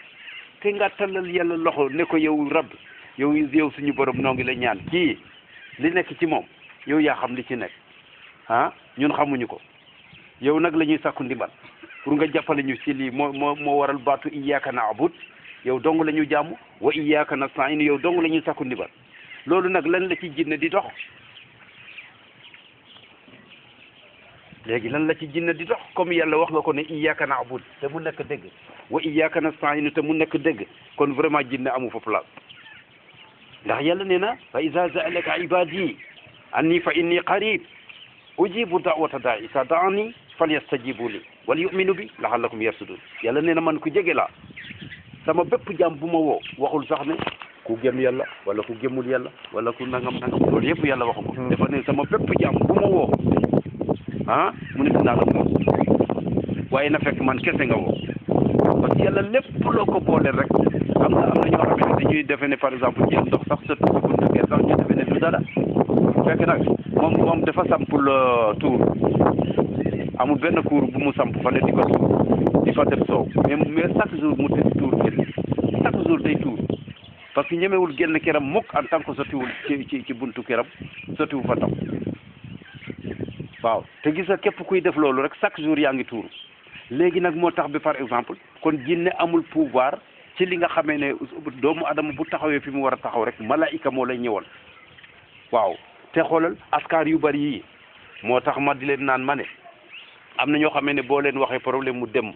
te nga tallal yàlla loxo ne ko yow rab yow suñu borom noo ngi la ñaan kii li nekk ci moom yow yaa xam li ci nekk ah ñun xamuñu ko yow nag la ñuy sàkku ndimbal pour nga jàppale ñu ci lii moo waral baatu iyyaka na'bud yow dong la ñu jaamu wa iyyaka nasta'in yow dong la ñuy sàkku ndimbal loolu nag lan la ci jinne di dox léegi lan la ci jinne di dox comme yàlla wax nga ko ne iyyaka na'bud te mu nekk dëgg wa iyyaka nasta'in te mu nekk dëgg kon vraiment jinne amu fa place ndax yàlla nee na fa iza sa'alaka ibadi anni fa inni qarib ujibu da'wata da'i iza da'ani falyastajibu li wal yu'minu bi la'allakum yarsudun yàlla nee na man ku jege laa sama bépp jàmm bu ma woo waxul sax ne ku gëm yàlla wala ku gëmul yàlla wala ku nangam loolu yëpp yàlla waxu ko dafa ne sama bépp jàmm bu ma woo ah mu ne dinaa la moom waaye na fekk man kese nga woo parce que yàlla lépp loo ko boole rek am na ñoo xam ne dañuy defe ne par exemple jël ndox sax sa tuuti bu ndëggee sax ñu defe ne du dara fekk nag moom dafa sampul tuur amul benn kuur bu mu samp fa ne di fa tuur di fa def soow mais chaque jour mu tëdd tuur génn chaque jour day tuur parce que ñemewul génn këram mukk en tant que sottiwul ci buntu këram sottiwu fa taw waaw te gis nga képp kuy def loolu rek chaque jour yaa ngi tuuru léegi nag moo tax bi par exemple kon jinne amul pouvoir ci li nga xamee ne doomu adama bu taxawee fi mu war a taxaw rek malaika moo lay ñëwal waaw te xoolal askar yu bari yii moo tax ma di leen naan ma ne am na ñoo xamee ne boo leen waxee problème mu dem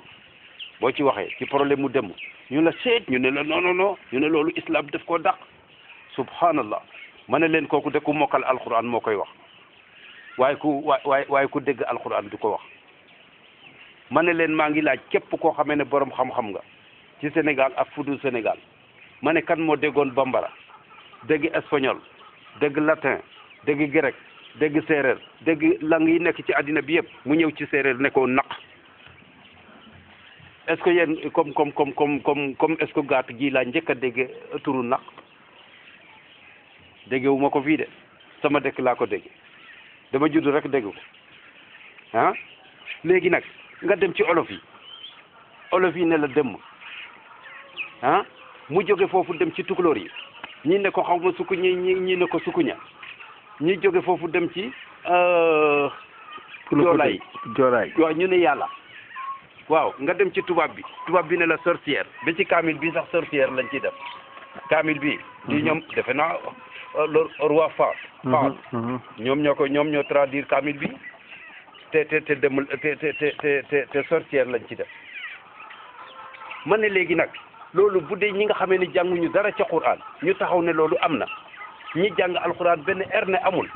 boo ci waxee ci problème mu dem ñu la seet ñu ne la non ñu ne loolu islam def koo dàq subhanallah ma ne leen kooku de ku mokkal alquran moo koy wax waaye ku dégg alquran du ko wax ma ne leen maa ngi laaj képp koo xamee ne borom xam-xam nga ci Sénégal ak fudul Sénégal ma ne kan moo déggoon bambara dégg espagnol dégg latin dégg grec dégg séeréer dégg lang yi nekk ci àddina bi yëpp mu ñëw ci séeréer ne ko naq est-ce que yéen comme est-ce que gàtt gi laa njëkk a dégg turu naq déggewuma ko fii de sama dëkk laa ko dégg dama judd rek dégg ko ah léegi nag nga dem ci olof yi ne la dem ah mu jóge foofu dem ci tukulóor yi ñi ne ko xaw ma sukku ñi ne ko sukkuña ñi jóge foofu dem ci joolaay waaw ñu ne yàlla waaw nga dem ci tubaab bi ne la sorcière ba ci kaamil bi sax sorcière lañ ciy def kaamil bi di ñoom defe naa le roi Faal ñoom ñoo traduire kaamil bi te demul te sorcière lañ ci def ma ne léegi nag loolu bu dee ñi nga xamee ni jànguñu dara ca Qur'an ñu taxaw ne loolu am na ñi jàng alquran benn erne amul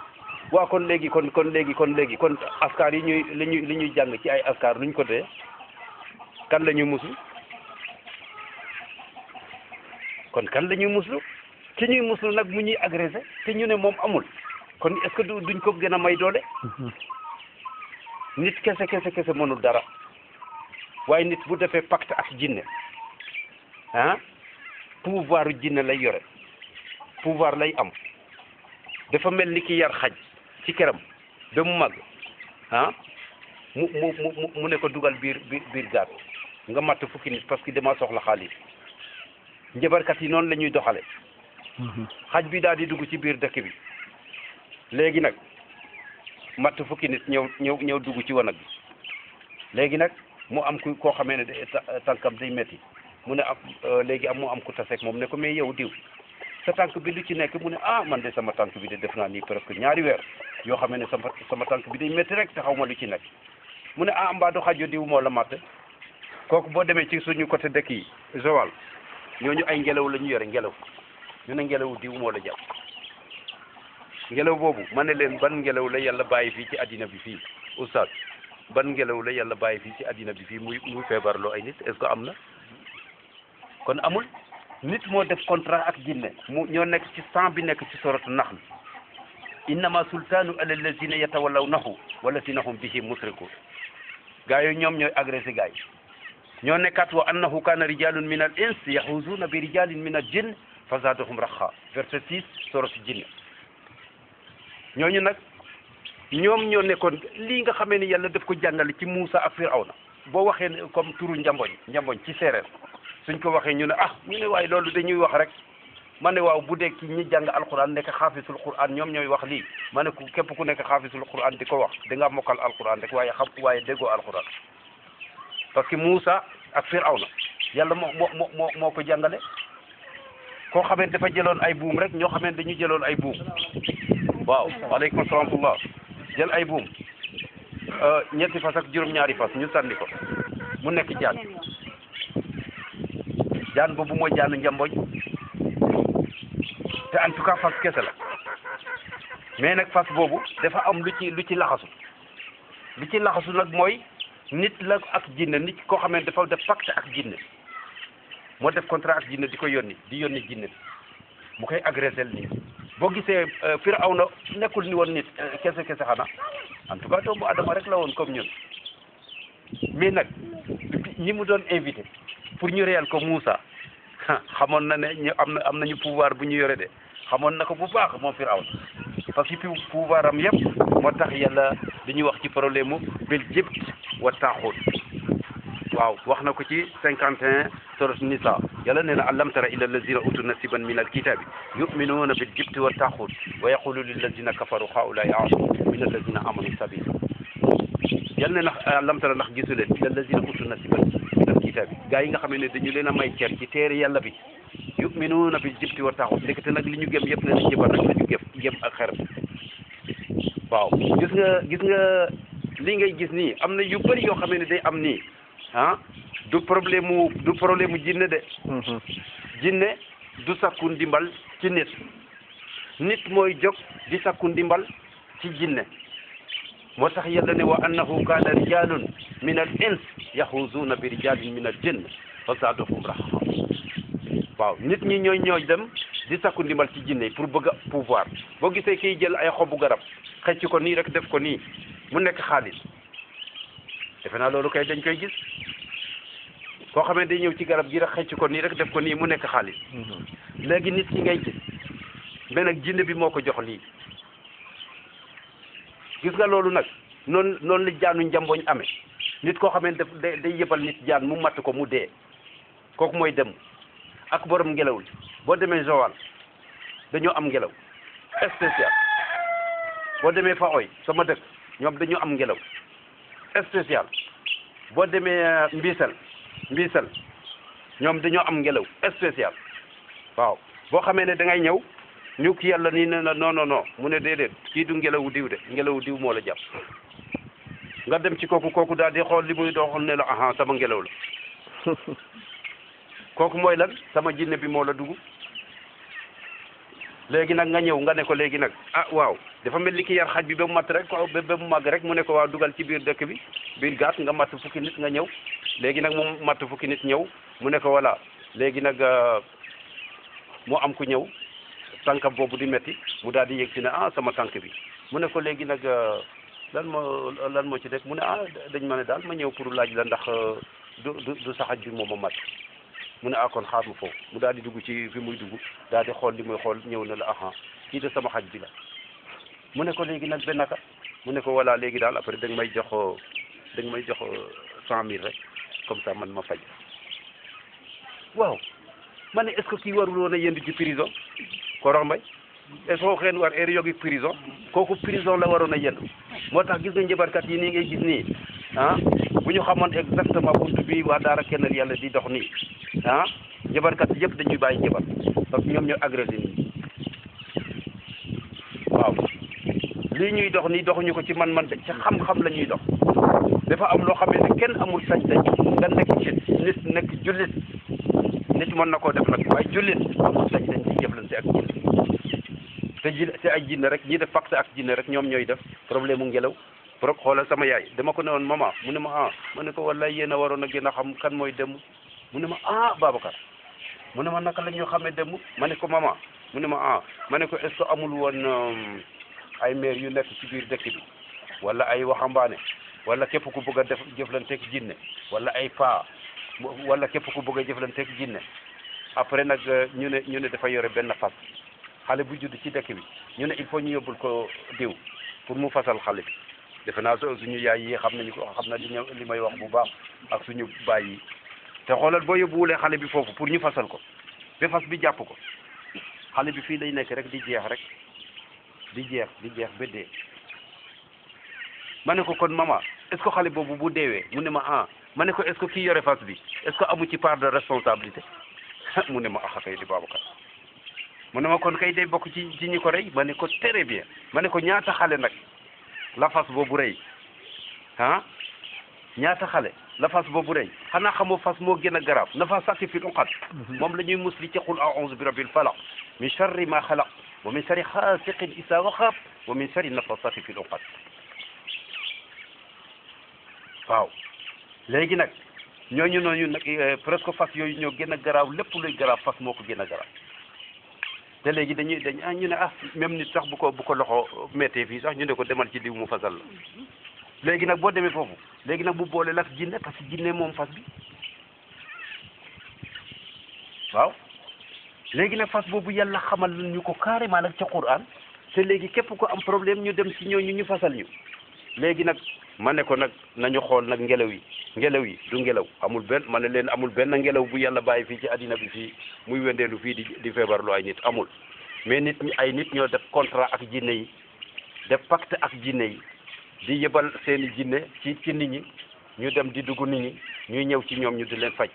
waa kon léegi kon askar yi li ñuy jàng ci ay askar nuñ ko dee kan la ñuy muslu kon kan la ñuy muslu ci ñuy muslu nag mu ñuy agressé te ñu ne moom amul kon est-ce que duñ ko gën a may doole nit kese mënul dara waaye nit bu defee pacte ak jinne ah pouvoir jinne lay yore pouvoir lay am dafa mel ni ki yar xaj ci këram ba mu màgg ah mu ne ko dugal biir gaat nga matt fukki nit parce que dama soxla xaalis njabarkat yi noonu la ñuy doxale xaj bi daal di dugg ci biir dëkk bi léegi nag matt fukki nit ñëw dugg ci wanag bi léegi nag mu am koo xamee ne tànkam day metti mu ne léegi mu am ku taseeg moom ne ko mais yow diw sa tànk bi lu ci nekk mu ne man de sama tànk bi de def naa nii presque ñaari weer yoo xam ne sama tànk bi day métti rek te xaw ma lu ci nekk mu ne mbaa du xajo diw moo la matt kooku boo demee ci suñu côté dëkk yi Joal ñooñu ay ngelaw la ñu yore ngelaw ñu ne ngelawu diw moo la jàpp ngelaw boobu ma ne leen ban ngelaw la yàlla bàyyi fii ci addina bi fii oustaz ban ngelaw la yàlla bàyyi fii ci addina bi fii muy feebarloo ay nit est-ce que am na kon amul nit moo def contrat ak jinne mu ñoo nekk ci sang bi nekk ci soratu naxl innama sultaanu ala allazina yatawallawnahu wallazina hum bihi musrikun gaa yooyu ñoom ñooy agressé gaa yi ñoo nekkaat wa annahu kaana rijalun min al ins yahuzuuna bi rijalin min al jinn fa zaadahum raqa verset 6 soratu jinne ñooñu nag ñoom ñoo nekkoon lii nga xamee ni yàlla daf ko jàngale ci Muusa ak Firawna boo waxee comme turu njamboñ ci séeréer suñ ko waxee ñu ne ñu ne waaye loolu dañuy wax rek ma ne waaw bu dee ki ñi jàng alquran nekk xaafisul quran ñoom ñooy wax lii ma ne ku képp ku nekk xaafisul quran di ko wax da ngaa mokkal alquran rek waaye déggoo alquran parce que Muusa ak Firawna yàlla moo ko jàngale koo xamee dafa jëloon ay buum rek ñoo xamee dañu jëloon ay buum waaw waaleykum salaam rahmatullah jël ay buum ñetti fas ak juróom-ñaari fas ñu sànni ko mu nekk jaan boobu mooy jaanu njamboñ te en tout cas fas kese la mais nag fas boobu dafa am lu ci laxasu nag mooy nit la ak jinne nit koo xam ne dafa def pacte ak jinne moo def contrat ak jinne di yónni jinne mu koy agressé nii boo gisee Firawna nekkul ni woon nit kese xanaa en tout cas doomu adama rek la woon comme ñun mais nag ñi mu doon invité pour ñu réyal ko Moussa xamoon na ne ñu am nañu pouvoir bu ñu yore de xamoon na ko bu baax moom Firawna parce que pouvoir am yëpp moo tax yàlla dañuy wax ci problème mu bil jibt wa taaxut waaw wax na ko ci 51 sourate Nisa yàlla nee na alam tara ila allazina utu nasiban min alkitabi yuminuuna bil jibti wa taaxut wa yaqulu lillazina kafaru haulai a'zamu min allazina amanu sabila yàlla nee na alam tara ndax gisu leen ila allazina utu nasiban min alkitabi gaa yi nga xam ne dañu leen a may cer ci téere yàlla bi yuminuuna bil jibti wa taaxut ndekete nag li ñu gëm yëpp ne na jëbar rek la ñu gëm ak xeram waaw gis nga li ngay gis nii am na yu bëri yoo xam ne day am nii du problème mu jinne de jinne du sakku ndimbal ci nit mooy jóg di sakku ndimbal ci jinne moo tax yàlla ne wa annahu kaana rijalun min al ins yahuzuuna bi rijalin min al jinn fa zaadahum rahaqa waaw nit ñi ñooy dem di sakku ndimbal ci jinne pour bëgg a pouvoir boo gisee kiy jël ay xobu garab xëcc ko nii rek def ko nii mu nekk xaalis defe naa loolu kay dañ koy gis koo xamee day ñëw ci garab gi rek xëcc ko nii rek def ko nii mu nekk xaalis léegi nit ki ngay gis mais nag jinne bi moo ko jox lii gis nga loolu nag noonu la jaanu njamboñ amee nit koo xamee daf day yëbal nit jaan mu matt ko mu dee kooku mooy dem ak borom ngelaw li boo demee Joal dañoo am ngelaw spécial boo demee fa oy sama dëkk ñoom dañoo am ngelaw spécial boo demee Mbisel ñoom dañoo am ngelaw spécial waaw boo xamee ne da ngay ñëw ñu ki yàlla nii ne la non mu ne déedéet kii du ngelawu diw de ngelawu diw moo la jàpp nga dem ci kooku daal di xool li muy doxal ne la aha sama ngelaw la kooku mooy lan sama jinne bi moo la dugg léegi nag nga ñëw nga ne ko léegi nag waaw dafa mel ni ki yar xaj bi ba mu matt rek ba mu màgg rek mu ne ko waaw dugal ci biir dëkk bi biir gaat nga matt fukki nit nga ñëw léegi nag mu matt fukki nit ñëw mu ne ko voilà léegi nag mu am ku ñëw tànkam boobu di metti mu daal di yëg si ne sama tànk bi mu ne ko léegi nag lan moo ci nekk mu ne dañ ma ne daal ma ñëw pour laaj la ndax du sa xaj bi moo ma matt mu ne kon xaar ma foofu mu daal di dugg ci fi muy dugg daal di xool li muy xool ñëw na la kii de sama xaj bi la mu ne ko léegi nag ba naka mu ne ko voilà léegi daal après da nga may jox 100 000 rek comme ça man ma faj waaw ma ne est-ce que kii warul woon a yëndu ci prison Koro Mbaye est-ce que xeen war heure yogi prison kooku prison la waroon a yëndu moo tax gis nga njëbarkat yi nii ngay gis nii bu ñu xamoon exactement buntu bi waa daara kennal yàlla di dox nii njëbarkat yëpp dañuy bàyyi njëbar parce que ñoom ñoo agressé nii waaw lii ñuy dox nii doxuñu ko ci man-man de ci xam-xam la ñuy dox dafa am loo xam ne kenn amul sañ-sañ nga nekk nit nekk jullit nit mën na koo def nag waaye jullit amul sañ-sañ ci jëflante ak jullit te ay jinne rek ñi def pacte ak jinne rek ñoom ñooy def problème mu ngelaw pro xoolal sama yaay dama ko ne woon maman mu ne ma ah ma ne ko wallaay yéen a waroon a gën a xam kan mooy dem mu ne ma ah Babacar mu ne ma naka la ñu xamee dem ma ne ko maman mu ne ma ah ma ne ko est-ce que amul woon ay maire yu nekk ci biir dëkk bi wala ay waxambaane wala képp ku bëgg a def jëflanteeg jinne wala ay paa wala képp ku bëgg a jëflanteeg jinne après nag ñu ne dafa yore benn fas xale bu judd ci dëkk bi ñu ne il faut ñu yóbbul ko diw pour mu fasal xale bi defe naa suñu yaay yi xam nañu ko xam na li may wax bu baax ak suñu baay yi te xoolal boo yóbbuwulee xale bi foofu pour ñu fasal ko ba fas bi jàpp ko xale bi fii lay nekk rek di jeex ba dee ma ne ko kon maman est-ce que xale boobu bu deewee mu ne ma ah ma ne ko est-ce que kii yore fas bi est-ce que amu ci part de responsabilité mu ne ma ah kay di Babacar mu ne ma kon kay day bokk ci ñi ko rey ma ne ko très bien ma ne ko ñaata xale nag la fas boobu rey ah ñaata xale la fas boobu rey xanaa xamoo fas moo gën a garaaw nafasaati fil uqad moom la ñuy musli ci qul a'uuzu bi rabbil falaq min sharri ma xalaq wa min sharri xaasiqin isaa waqab wa min sharri nafasaati fil uqad waaw léegi nag ñooñu noonu nag presque fas yooyu ñoo gën a garaaw lépp luy garaaw fas moo ko gën a garaaw te léegi dañu ne même nit sax bu ko loxo méttee fii sax ñu ne ko demal ci diw mu fasal la léegi nag boo demee foofu léegi nag bu boole lak jinne parce que jinne moom fas bi waaw léegi nag fas boobu yàlla xamal ñu ko carrément nag ca Qur'an te léegi képp ko am problème ñu dem ci ñooñu ñu fasal ñu léegi nag ma ne ko nag nañu xool nag ngelaw yi du ngelaw amul benn ma ne leen amul benn ngelaw bu yàlla bàyyi fii ci addina bi fii muy wendeelu fii di feebarlu ay nit amul mais ay nit ñoo def contrat ak jinne yi def pacte ak jinne yi di yebal seeni jinne ci nit ñi ñu dem di dugg nit ñi ñuy ñëw ci ñoom ñu di leen faj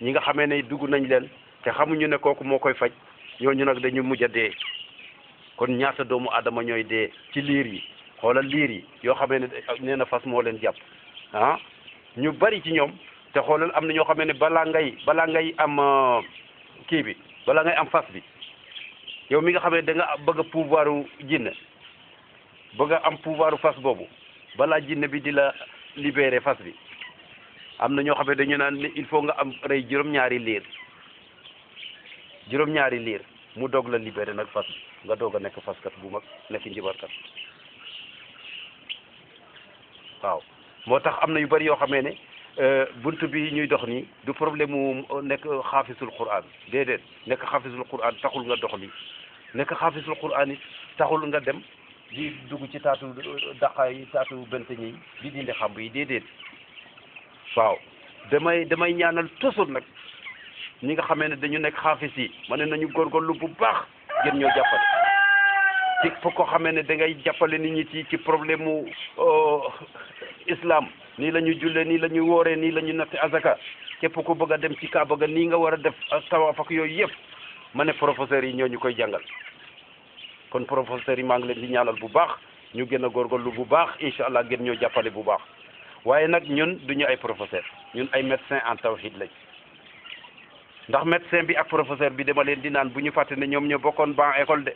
ñi nga xamee ne dugg nañ leen te xamuñu ne kooku moo koy faj ñooñu nag dañu mujj a dee kon ñaata doomu aadama ñooy dee ci liir yi xoolal liir yi yoo xamee ne nee na fas moo leen jàpp ah ñu bari ci ñoom te xoolal am na ñoo xamee ne balaa ngay am kii bi balaa ngay am fas bi yow mi nga xamee da nga bëgg a pouvoiru jinne bëgg a am pouvoiru fas boobu balaa jinne bi di la libérer fas bi am na ñoo xamee dañu naan il faut nga am rey juróom-ñaari liir mu doog la libérer nag fas bi nga doog a nekk faskat bu mag nekk njibarkat waaw moo tax am na yu bari yoo xamee ne bunt bi ñuy dox nii du problème mu nekk xaafisul Qur'an déedéet nekk xaafisul Qur'an taxul nga dox li nekk xaafisul Qur'an it taxul nga dem di dugg ci taatu daqaay yi taatu benteñ yi di dindi xamb yi déedéet waaw damay ñaanal toujours nag ñi nga xamee ne dañu nekk xaafis yi ma ne nañu góorgóorlu bu baax gën ñoo jàppale ci fu ko xamee ne da ngay jàppale nit ñi ci problème mu islam nii la ñu jullee nii la ñu wooree nii la ñu natte azaka képp ku bëgg a dem ci Kaaba ga nii nga war a def tawaaf ak yooyu yëpp ma ne professeurs yi ñoo ñu koy jàngal kon professeurs yi maa ngi leen di ñaanal bu baax ñu gën a góorgóorlu bu baax incha allah gën ñoo jàppale bu baax waaye nag ñun duñu ay professeur ñun ay médecin en tawhid lañ ndax médecin bi ak professeur bi dama leen di naan bu ñu fàtte ne ñoom ñoo bokkoon ban école de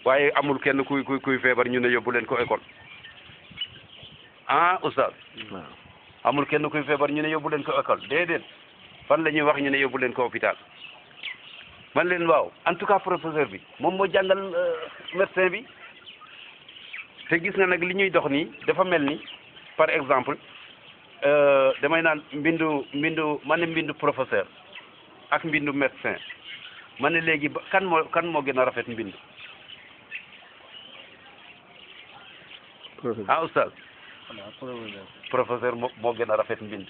waaye amul kenn kuy feebar ñu ne yóbbu leen ko école ah oustaz amul kenn kuy feebar ñu ne yóbbu leen ko école déedéet fan la ñuy wax ñu ne yóbbu leen ko hôpital man leen waaw en tout cas professeur bi moom moo jàngal médecin bi te gis nga nag li ñuy dox nii dafa mel ni par exemple damay naan mbindu professeur ak mbindu médecin ma ne léegi kan moo gën a rafet mbind ah oustaz professeur moo gën a rafet mbind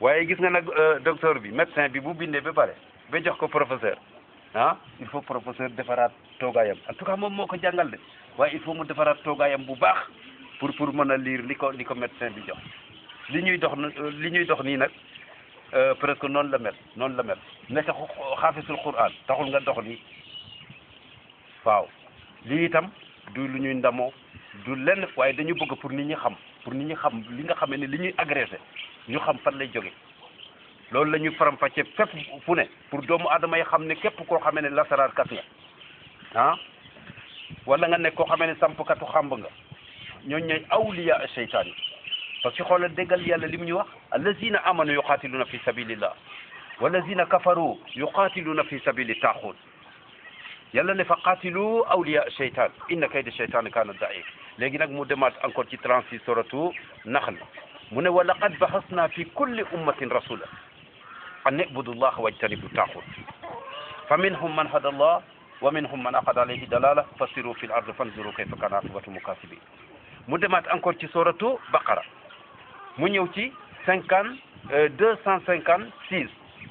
waaye gis nga nag docteur bi médecin bi bu bindee ba pare ba jox ko professeur ah il faut professeur defaraat toogaayam en tout cas moom moo ko jàngal de waaye il faut mu defaraat toogaayam bu baax pour mën a lire li ko médecin bi jox li ñuy dox nii nag presque noonu la mel nekk xaafisul Qur'an taxul nga dox nii waaw lii itam du lu ñuy ndamoo du lenn waaye dañu bëgg pour nit ñi xam li nga xamee ne li ñuy agressé ñu xam fan lay jóge loolu la ñuy faram-fàcce fépp fu ne pour doomu aadama yi xam ne képp koo xamee ne lasaraar kat nga ah wala nga nekk koo xamee ne sampkatu xamb nga ñooñu ñooy awliya seytaan yi parce que xoolal déggal yàlla li mu ñu wax allazina amanu yuqatiluna fi sabilillah wallazina kafaru yuqatiluna fi sabili taaxut yàlla ne fa qatilu awliya seytaan inna kayda seytaan kaana daif léegi nag mu demaat encore ci 36 suratu naxl mu ne wa laqad baxasna fi kulli ummatin rasula an ibudu llah wajtanibu taaxut fa minhum man hada allah wa minhum man aqada alayhi dalala fasiru fi l ard fanzuru kayfa kana aqibatu mukasibin mu demaat encore ci suratu baqara mu ñëw ci 256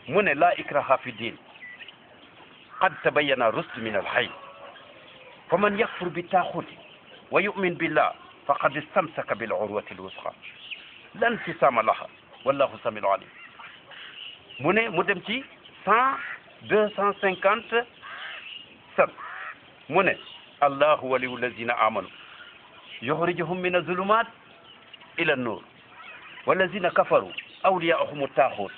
mu ne la ikraha fi din qad tabayyana rusd min alxay fa man yakfur bi taaxuti wa yumin billah faqad istamsaka bil urwati alwusqa la infisama laha wallahu samiul alim mu ne mu dem ci 257 mu ne allahu waliyu allazina amanu yuxrijuhum min azulumat ila annur wallazina kafaru awliyauhum attaaxut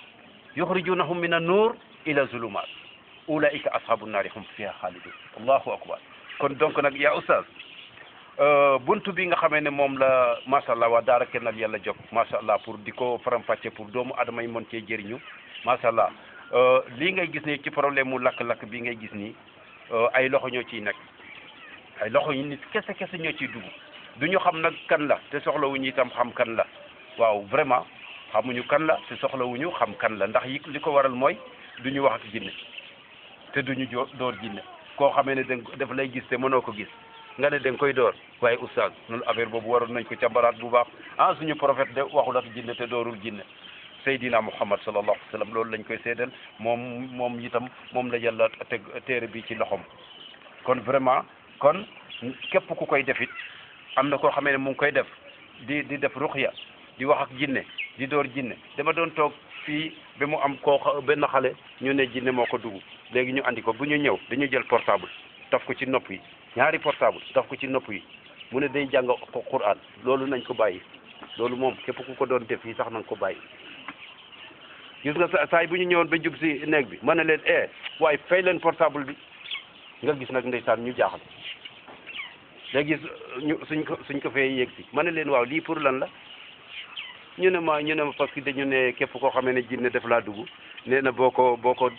yuxrijunahum min annur ila zulumat ulaika ashabu nnaari hum fiha xaalidun allahu akbar kon donc nag yaa oustaz buntu bi nga xamee ne moom la macha allah waa daara kennal yàlla jóg macha allah pour di ko faram-fàcce pour doomu adama yi mën cee jëriñu macha allah lii ngay gis ni ci problème mu lakk-lakk bi ngay gis nii ay loxo ñoo ciy nekk ay loxo yi nit kese kese ñoo ciy dugg du ñu xam nag kan la te soxlawuñu itam xam kan la waaw vraiment xamuñu kan la te soxlawuñu xam kan la ndax yi li ko waral mooy du ñu wax ak jinne te duñu door jinne koo xamee ne daf lay gis te mënoo ko gis nga ne da nga koy door waaye oustaz noonu affaire boobu waroon nañ ko càmbaraat bu baax suñu prophète de waxul ak jinne te doorul jinne Seydina Muhammad sallallahu alayhi wa sallam loolu lañ koy seedal moom itam moom la yàlla teg téere bi ci loxom kon vraiment kon képp ku koy def it am na koo xamee ne mu ngi koy def di def ruqya di wax ak jinne di door jinne dama doon toog fii ba mu am koo benn xale ñu ne jinne moo ko dugg léegi ñu andi ko bu ñu ñëw dañuy jël portable taf ko ci nopp yi ñaari portable taf ko ci nopp yi mu ne day jàng ko Qur'an loolu nañ ko bàyyi loolu moom képp ku ko doon def yi sax nañ ko bàyyi gis nga saay bu ñu ñëwoon ba jub si néeg bi ma ne leen waaye fay leen portable bi nga gis nag ndeysaan ñu jaaxal léegi suñ ko fee yéeg si ma ne leen waaw lii pour lan la ñu ne ma parce que dañu ne képp koo xamee ne jinne def laa dugg nee na boo ko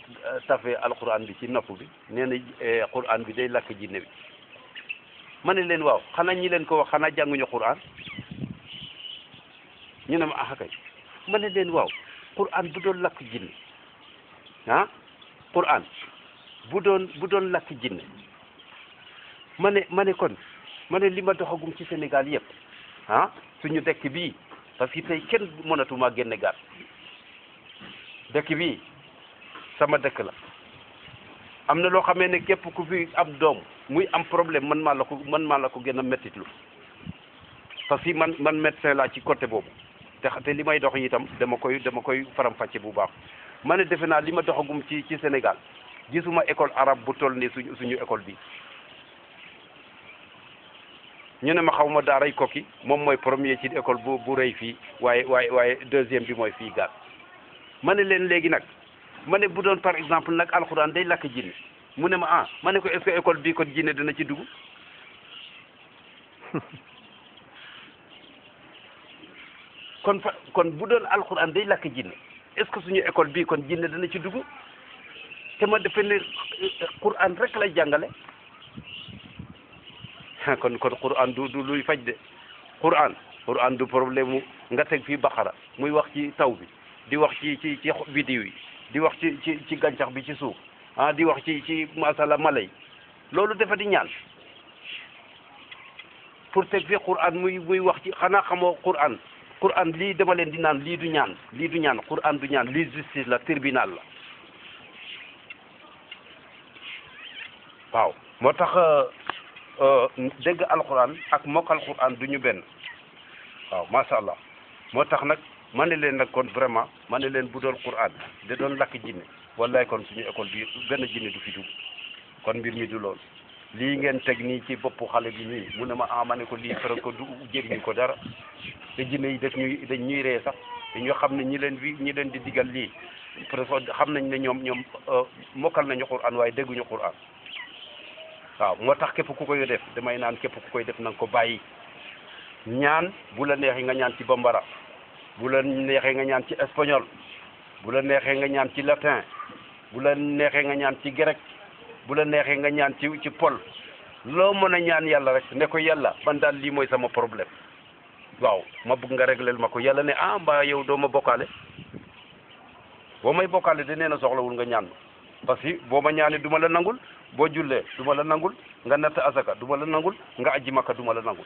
tafee alquran bi ci nopp bi nee na quran bi day lakk jinne bi ma ne leen waaw xanaa ñi leen ko wax xanaa jànguñu quran ñu ne ma kay ma ne leen waaw quran bu doon lakk jinne quran bu doon lakk jinne ma ne kon ma ne li ma doxagum ci Sénégal yëpp suñu dëkk bii parce que tey kenn mënatuma génne gaat dëkk bii sama dëkk la am na loo xamee ne képp ku fi am doom muy am problème man maa la ko gën a mettitlu parce que man médecin laa ci côté boobu te li may dox itam dama koy faram-fàcce bu baax ma ne defe naa li ma doxagum ci Sénégal gisuma école arabe bu toll ni suñu école bi ñu ne ma xaw ma daaray Koki moom mooy premier ci école bu rëy fii waaye deuxième bi mooy fii gaat ma ne leen léegi nag ma ne bu doon par exemple nag alxuraan day lakk jinne mu ne ma ma ne ko est-ce que école bii kon jinne dina ci dugg kon bu doon alxuraan day lakk jinne est-ce que suñu école bii kon jinne dana ci dugg te ma defe ne Qur'an rek lay jàngale kon Qur'an du luy faj de Qur'an du problème mu nga teg fii Baqara muy wax ci taw bi di wax ci biddiw yi di wax ci gàncax bi ci suuf di wax ci masala mala yi loolu dafa di ñaan pour teg fii Qur'an muy wax ci xanaa xamoo Qur'an lii dama leen di naan lii du ñaan Qur'an du ñaan lii justice la tribunal la waaw moo tax dégg alquran ak mokkal Qur'an du ñu benn waaw macha allah moo tax nag ma ne leen nag kon vraiment ma ne leen bu doon Qur'an da doon lakk jinne wallaay kon suñu école bi benn jinne du fi dugg kon mbir mi du lool lii ngeen teg nii ci boppu xale bi nii mu ne ma ma ne ko lii fere ko du jëriñu ko dara te jinne yi dañ ñuy ree sax dañoo xam ne ñi leen di digal lii parce que xam nañ ne ñoom mokkal nañu Qur'an waaye dégguñu Qur'an waaw moo tax képp ku koy def damay naan képp ku koy def na nga ko bàyyi ñaan bu la neexee nga ñaan ci bambara bu la neexee nga ñaan ci espagnol bu la neexee nga ñaan ci latin bu la neexee nga ñaan ci grec bu la neexee nga ñaan ci pol loo mën a ñaan yàlla rek ne ko yàlla man daal lii mooy sama problème waaw ma bëgg nga régleel ma ko yàlla ne ah mbaa yow doo ma bokkaale boo may bokkaale de nee na soxlawul nga ñaan parce que boo ma ñaanee du ma la nangul boo jullee du ma la nangul nga natt asaka du ma la nangul nga aji makka du ma la nangul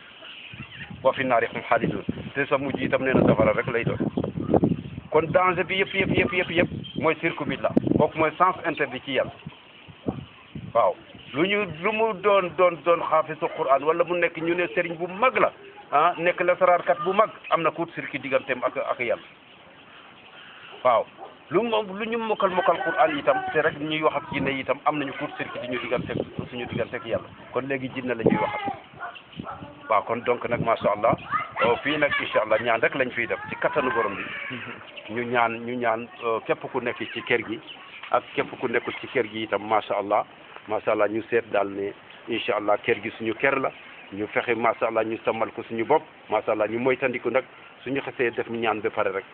wa fi naari hum xaalidun te sa mujj itam nee na safara rek lay doon kon danger bi yëpp mooy cirque bi la kooku mooy sens interdit ci yàlla waaw lu mu doon xaafisu Qur'an wala mu nekk ñu ne sëriñ bu mag la ah nekk lasaraarkat bu mag am na kuut cirque digganteem ak yàlla waaw lu ñu mokkal Qur'an itam te rek ñuy wax ak jinne itam am nañu kuut cirque di suñu diggante ak yàlla kon léegi jinne la ñuy wax ak waaw kon donc nag macha allah fii nag incha allah ñaan rek lañ fiy def ci kattanu borom bi ñu ñaan képp ku nekk ci kër gi ak képp ku nekkul ci kër gi itam macha allah ñu seet daal ne incha allah kër gi suñu kër la ñu fexe macha allah ñu sàmmal ko suñu bopp macha allah ñu moytandiku nag suñu xasee def ñaan ba pare rek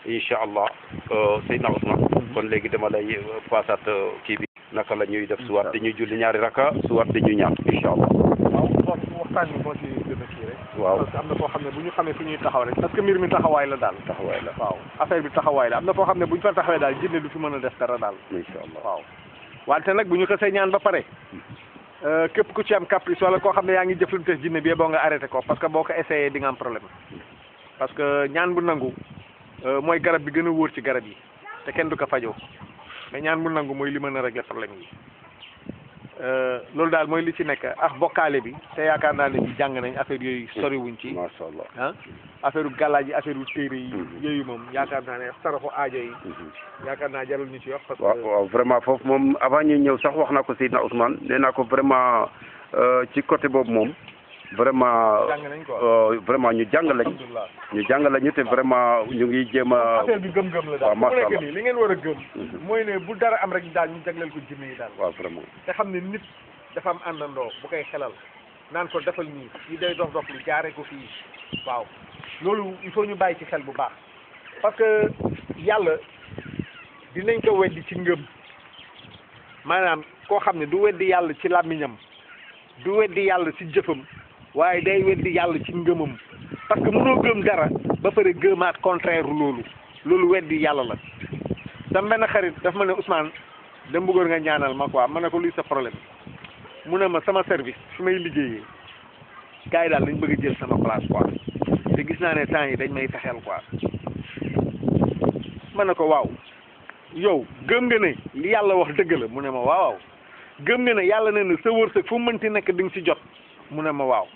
incha allah Seydina Ousmane kon léegi dama lay paasaat kii bi naka la ñuy def suwaat dañuy julli ñaari raka suwaat dañuy ñaan incha allah. waaw waxtaan bi moo ci gën a kii rek. waaw parce que am na foo xam ne bu ñu xamee fu ñuy taxaw rek parce que mbir mi taxawaay la daal. taxawaay la waaw affaire bi taxawaay la am na foo xam ne bu ñu fa taxawee daal jinne du fi mën a def dara daal. incha allah waaw. wante nag bu ñu xasee ñaan ba pare képp ku ci am caprice wala koo xam ne yaa ngi jëflante jinne bi boo nga arrêté ko parce que boo ko essayé di nga am problème parce que ñaan bu nangu mooy garab bi gën a wóor ci garab yi te kenn du ko fajoo mais ñaan bu nangu mooy li mën a régler problème yi loolu daal mooy li ci nekk ak bokkaale bi te yaakaar naa ne bi jàng nañ affaire yooyu soriwuñ ci macha allah ah affaire u gàllaaj yi affaire u téere yi yooyu moom yaakaar naa ne saraxu aajo yi yaakaar naa jarul ñu ci wax parce que waaw vraiment foofu moom avant ñu ñëw sax wax naa ko Seydina Ousmane nee naa ko vraiment ci côté boobu moom vraiment jàng nañ quoi vraiment ñu jàng lañu te vraiment ñu ngi jéem a affaire bi gëm-gëm la daal macha allah bu nekk nii li ngeen war a gëm mooy ne bu dara am rek daal ñu jagleel ko jinne yi daal waaw vraiment te xam ne nit dafa am àndandoo bu koy xelal naan ko defal nii yi day dox lu jaaree ko fii waaw loolu il faut ñu bàyyi ci xel bu baax parce que yàlla dinañ ko weddi ci ngëm maanaam koo xam ne du weddi yàlla ci làmmiñam du weddi yàlla ci jëfam waaye day weddi yàlla ci ngëmam parce que mënoo gëm dara ba pare gëmaat contraire loolu weddi yàlla la sama benn xarit daf ma ne Ousmane dama bëggoon nga ñaanal ma quoi ma ne ko luy sa problème mu ne ma sama service su may liggéeyee gars yi daal dañ bëgg a jël sama place quoi te gis naa ne temps yi dañ may fexeel quoi ma ne ko waaw yow gëm nga ne li yàlla wax dëgg la mu ne ma waaw gëm nga ne yàlla ne na sa wërsëg fu mu mënti nekk di nga ci jot mu ne ma waaw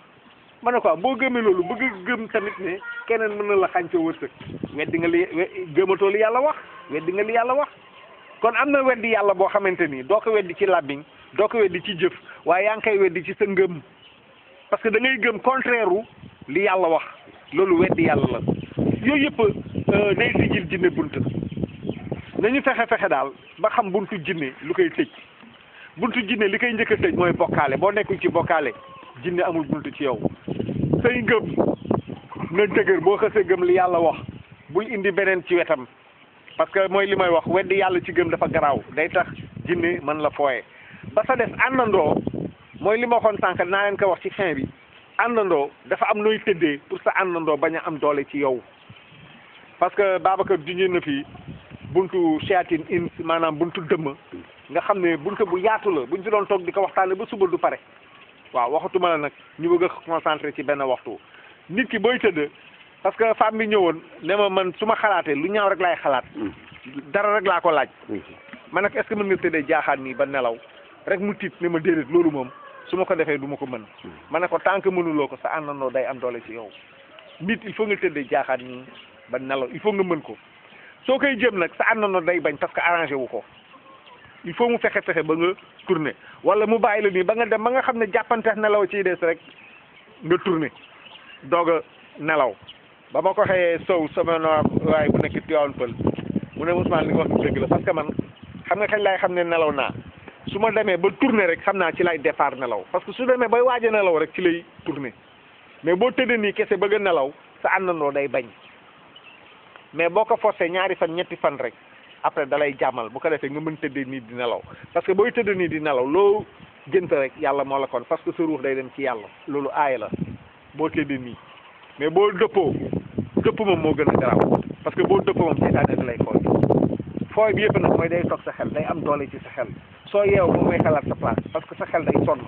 ma ne ko boo gëmee loolu bëgg gëm tamit ne keneen mën na la xañ sa wërsëg weddi nga li gëmatoo li yàlla wax weddi nga li yàlla wax kon am na weddi yàlla boo xamante ni doo ko weddi ci làmmiñ doo ko weddi ci jëf waaye yaa ngi koy weddi ci sa ngëm parce que da ngay gëm contraire u li yàlla wax loolu weddi yàlla la yooyu yëpp day tijjil jinne bunt nañu fexe daal ba xam buntu jinne lu koy tëj buntu jinne li koy njëkk a tëj mooy bokkaale boo nekkul ci bokkaale jinne amul buntu ci yow say ngëm na dëgër boo xësee gëm li yàlla wax bul indi beneen ci wetam parce que mooy li may wax weddi yàlla ci gëm dafa garaaw day tax jinne mën la fooye ba sa des àndandoo mooy li ma waxoon sànq naa leen ko wax ci fin bi àndandoo dafa am nooy tëddee pour sa àndandoo bañ a am doole ci yow parce que Babacar junjee na fii buntu shayatin ins maanaam buntu dëmm nga xam ne buntu bu yaatu la buñ ci doon toog di ko waxtaane ba suba du pare waaw waxatuma la nag ñu bëgg a concentré ci benn waxtu nit ki booy tëdd parce que femme bi ñëwoon ne ma man su ma xalaatee lu ñaaw rek laay xalaat dara rek laa ko laaj man nag est-ce que mën nga tëddee jaaxaan nii ba nelaw rek mu tiit ne ma déedéet loolu moom su ma ko defee du ma ko mën ma ne ko tant que mënuloo ko sa àndandoo day am doole ci yow nit il faut nga tëddee jaaxaan nii ba nelaw il faut nga mën ko soo koy jëm nag sa àndandoo day bañ parce que arrangé wu ko il faut mu fexe ba nga tourné wala mu bàyyi la nii ba nga dem ba nga xam ne jàppante nelaw ciy des rek nga tourné doog a nelaw ba ma ko xëyee sow sama waaye bu nekk Tivaouane Peulh mu ne Ousmane li nga wax dëgg la parce que man xam nga kañ laay xam ne nelaw naa su ma demee ba tourner rek xam naa ci lay départ nelaw parce que su demee bay waaj a nelaw rek ci lay tourner mais boo tëddee nii kese bëgg a nelaw sa àndandoo day bañ mais boo ko forcé ñaari fan ñetti fan rek après dalay jàmmal bu ko defee nga mën tëddee nii di nelaw parce que booy tëddee nii di nelaw loo jënt rek yàlla moo la kon parce que sa ruux day dem ci yàlla loolu aay la boo tëddee nii mais boo dëppoo dëpp moom moo gën a garaaw parce que boo dëppoo moom seytaane da lay fooy bi yëpp nag mooy day toog sa xel day am doole ci sa xel soo yeew moom mooy xalaat sa place parce que sa xel day sonn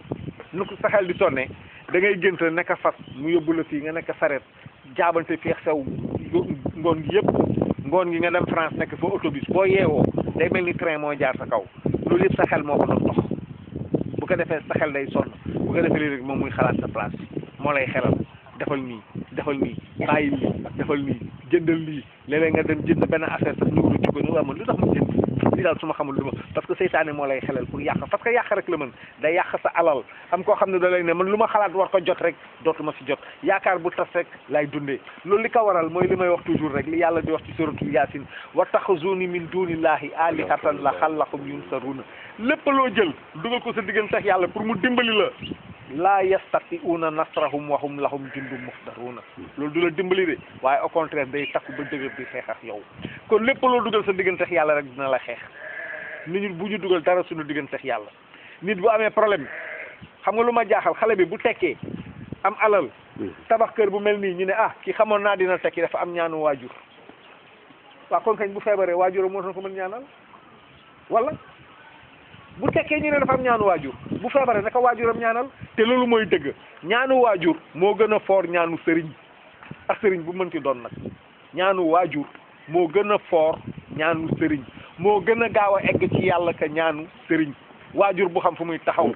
nu ko sa xel di sonnee da ngay gënt nekk fas mu yóbbu la fii nga nekk saret jaabante feex sew ngoon gi yëpp ngoon gi nga dem France nekk fa autobus boo yeewoo day mel ni train moo jaar sa kaw loolu yëpp sa xel moo ko doon dox bu ko defee sa xel day sonn bu ko defee lii rek moom muy xalaat sa place moo lay xelal defal nii bàyyi lii defal nii jëndal lii léeg-léeg nga dem jënd benn affaire sax ñu wulu ko ñu waa man lu tax ma jënd lii daal su ma xamul lu ma parce que seytaane moo lay xelal pour yàq parce que yàq rek la mën day yàq sa alal am koo xam ne da lay ne man lu ma xalaat war ko jot rek dootuma si jot yaakaar bu tas rek lay dundee loolu li ko waral mooy li may wax toujours rek li yàlla di wax ci suratul yaasin wattaxazuuni min dunillahi alihatan la xallahum yunsaruna lépp loo jël dugal ko sa diggante ak yàlla pour mu dimbali la laa yastati'uuna nasrahum wa hum lahum jundun muhdaruuna loolu du la dimbali de waaye au contraire day takku ba dëgër di xeex ak yow kon lépp loo dugal sa diggante ak yàlla rek dina la xeex nit ñi bu ñu dugal dara suñu diggante ak yàlla nit bu amee problème xam nga lu ma jaaxal xale bi bu tekkee am alal tabax kër bu mel nii ñu ne ah kii xamoon naa dina tekki dafa am ñaanu waajur waaw kon kañ bu feebaree waajuram moo tax ko mën ñaanal wala bu tekkee ñu ne dafa am ñaanu waajur bu feebaree naka waajuram ñaanal te loolu mooy dëgg ñaanu waajur moo gën a foor ñaanu sëriñ ak sëriñ bu mën ci doon nag ñaanu waajur moo gën a foor ñaanu sëriñ moo gën a gaaw a egg ci yàlla ka ñaanu sëriñ waajur bu xam fu muy taxaw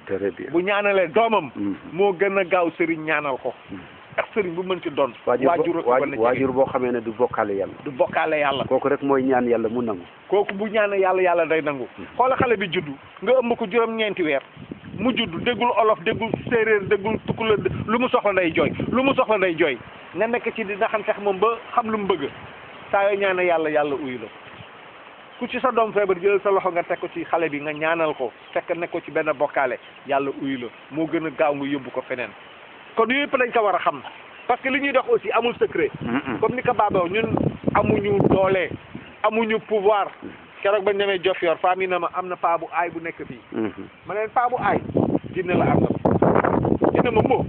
bu ñaanalee doomam moo gën a gaaw sëriñ ñaanal ko ak sëriñ bu mën ci doon waajur boo xamee ne du bokkaale yàlla kooku rek mooy ñaan yàlla mu nangu kooku bu ñaane yàlla day nangu xoola xale bi juddu nga ëmb ko juróom-ñeenti weer mu juddu déggul olof déggul séeréer déggul tukulóor lu mu soxla day jooy nga nekk ci di naxantex moom ba xam lu mu bëgg saa yoo ñaane yàlla uyu la ku ci sa doom feebar jëlal sa loxo nga teg ko ci xale bi nga ñaanal ko fekk nekk ko ci benn bokkaale yàlla uyu la moo gën a gaaw nga yóbbu ko feneen kon yooyu yëpp dañ ko war a xam parce que li ñuy dox aussi amul secret comme ni ko baaboo ñun amuñu doole amuñu pouvoir keroog bañ demee Diofior femme yi na ma am na paa bu aay bu nekk fii ma leen paa bu aay jinne la am na jinne ma moo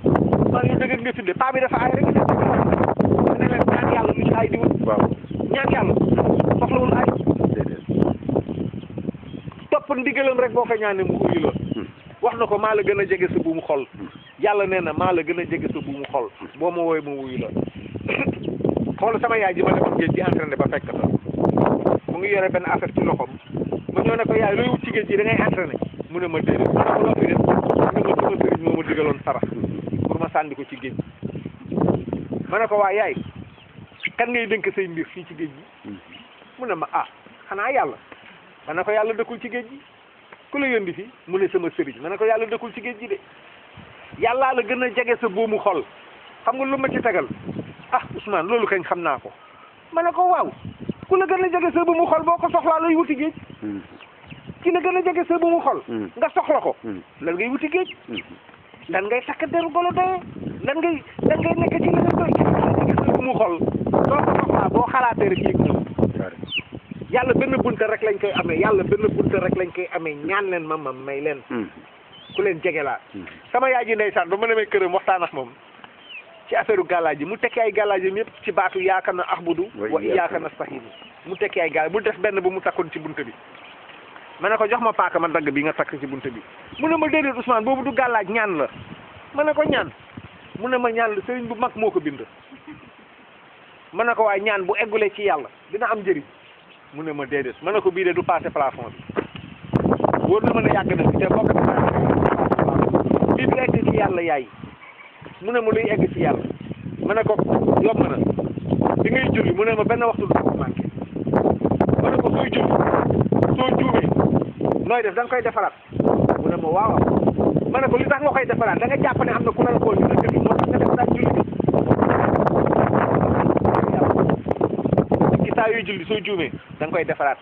maa ngi dëgg nga tudde paa bi dafa aay rek ma ne leen ñaan yàlla lu ci aay di wut ñaan yàlla soxlawul aay topp ndigalam rek boo ko ñaanee mu uyu la wax na ko maa la gën a jege sa buumu xol yàlla nee na maa la gën a jege sa buumu xol boo ma wooyee ma wuyu la xool sama yaay ji ma demoon géej gi entraîné ba fekk ta mu ngi yore benn affaire ci loxoom ma ñëw ne ko yaay looy wut ci géej gi da ngay entraîné mu ne ma déedéet ma ne ko loo fi def mu ne ma sama sëriñ moo ma digaloon sarax pour ma sànni ko ci géej gi ma ne ko waa yaay kan ngay dénk say mbir fii ci géej gi mu ne ma ah xanaa yàlla ma ne ko yàlla dëkkul ci géej gi ku la yónni fii mu ne sama sëriñ ma ne ko yàlla dëkkul ci géej gi de yàllaa la gën a jege sa buumu xol xam nga lu ma ci tegal ah Ousmane loolu kañ xam naa ko ma ne ko waaw ku la gën a jege sa buumu xol boo ko soxlaa lay wuti géej ki la gën a jege sa buumu xol nga soxla ko lan ngay wuti géej lan ngay takk deru golo doyee lan ngay nekk ci leneen doy jege sa buumu xol soo ko soxlaa boo xalaatee rek yëg ñëw yàlla benn bunta rek lañ koy amee ñaan leen ma may leen ku leen jege laa sama yaay ji ndeysaan ba ma demee këram waxtaan ak moom ci affaire u gàllaaj yi mu tekki ay gàllaajam yëpp ci baatu iyyaka na'budu wa iyyaka nasta'in mu tekki ay gàllaaj mu def benn bu mu takkoon ci bunta bi ma ne ko jox ma paaka ma dagg bi nga takk ci bunta bi mu ne ma déedéet Ousmane boobu du gàllaaj ñaan la ma ne ko ñaan mu ne ma ñaan la sëriñ bu mag moo ko bind ma ne ko waaye ñaan bu eggulee ci yàlla dina am njëriñ mu ne ma déedéet ma ne ko bii de du passé plafond bi wóor na ma ne yàgg na fi te bokk bii du egg ci yàlla yaay mu ne ma luy egg ci yàlla ma ne ko yomb na bi ngay julli mu ne ma benn waxtu du ko manqué ma ne ko sooy julli soo juumee nooy def da nga koy defaraat mu ne ma waaw ma ne ko li tax nga koy defaraat da nga jàpp ne am na ku la xool dina dëgg moo tax nga defaraat julli bi saa yooyu julli soo juumee da nga koy defaraat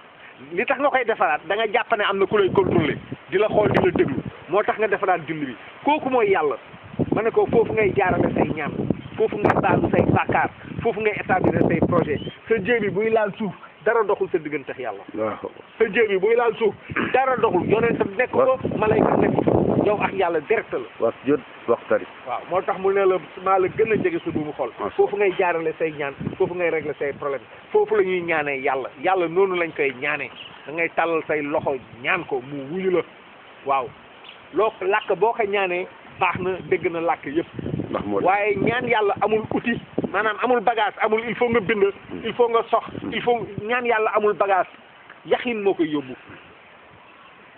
li tax nga koy defaraat da nga jàpp ne am na ku lay contrôler di la xool di la déglu moo tax nga defaraat julli bi kooku mooy yàlla ma ne ko foofu ngay jaarale say ñaan foofu ngay baalu say bàkkaar foofu ngay établir say projet sa jë bi buy laal suuf dara doxul sa diggante ak yàlla sa jë bi buy laal suuf dara doxul yonent nekk ko malayka nekk ko yow ak yàlla direct la wax jot waxtari waaw moo tax mu ne la maa la gën a jege sa buumu xol foofu ngay jaarale say ñaan foofu ngay régler say problème foofu la ñuy ñaanee yàlla noonu lañ koy ñaanee da ngay tàllal say loxo ñaan ko mu wuyu la waaw loo làkk boo ko ñaanee baax na dégg na làkk yëpp waaye ñaan yàlla amul outil maanaam amul bagage amul il faut nga bind il faut nga sox il faut ñaan yàlla amul bagage yaxin moo koy yóbbu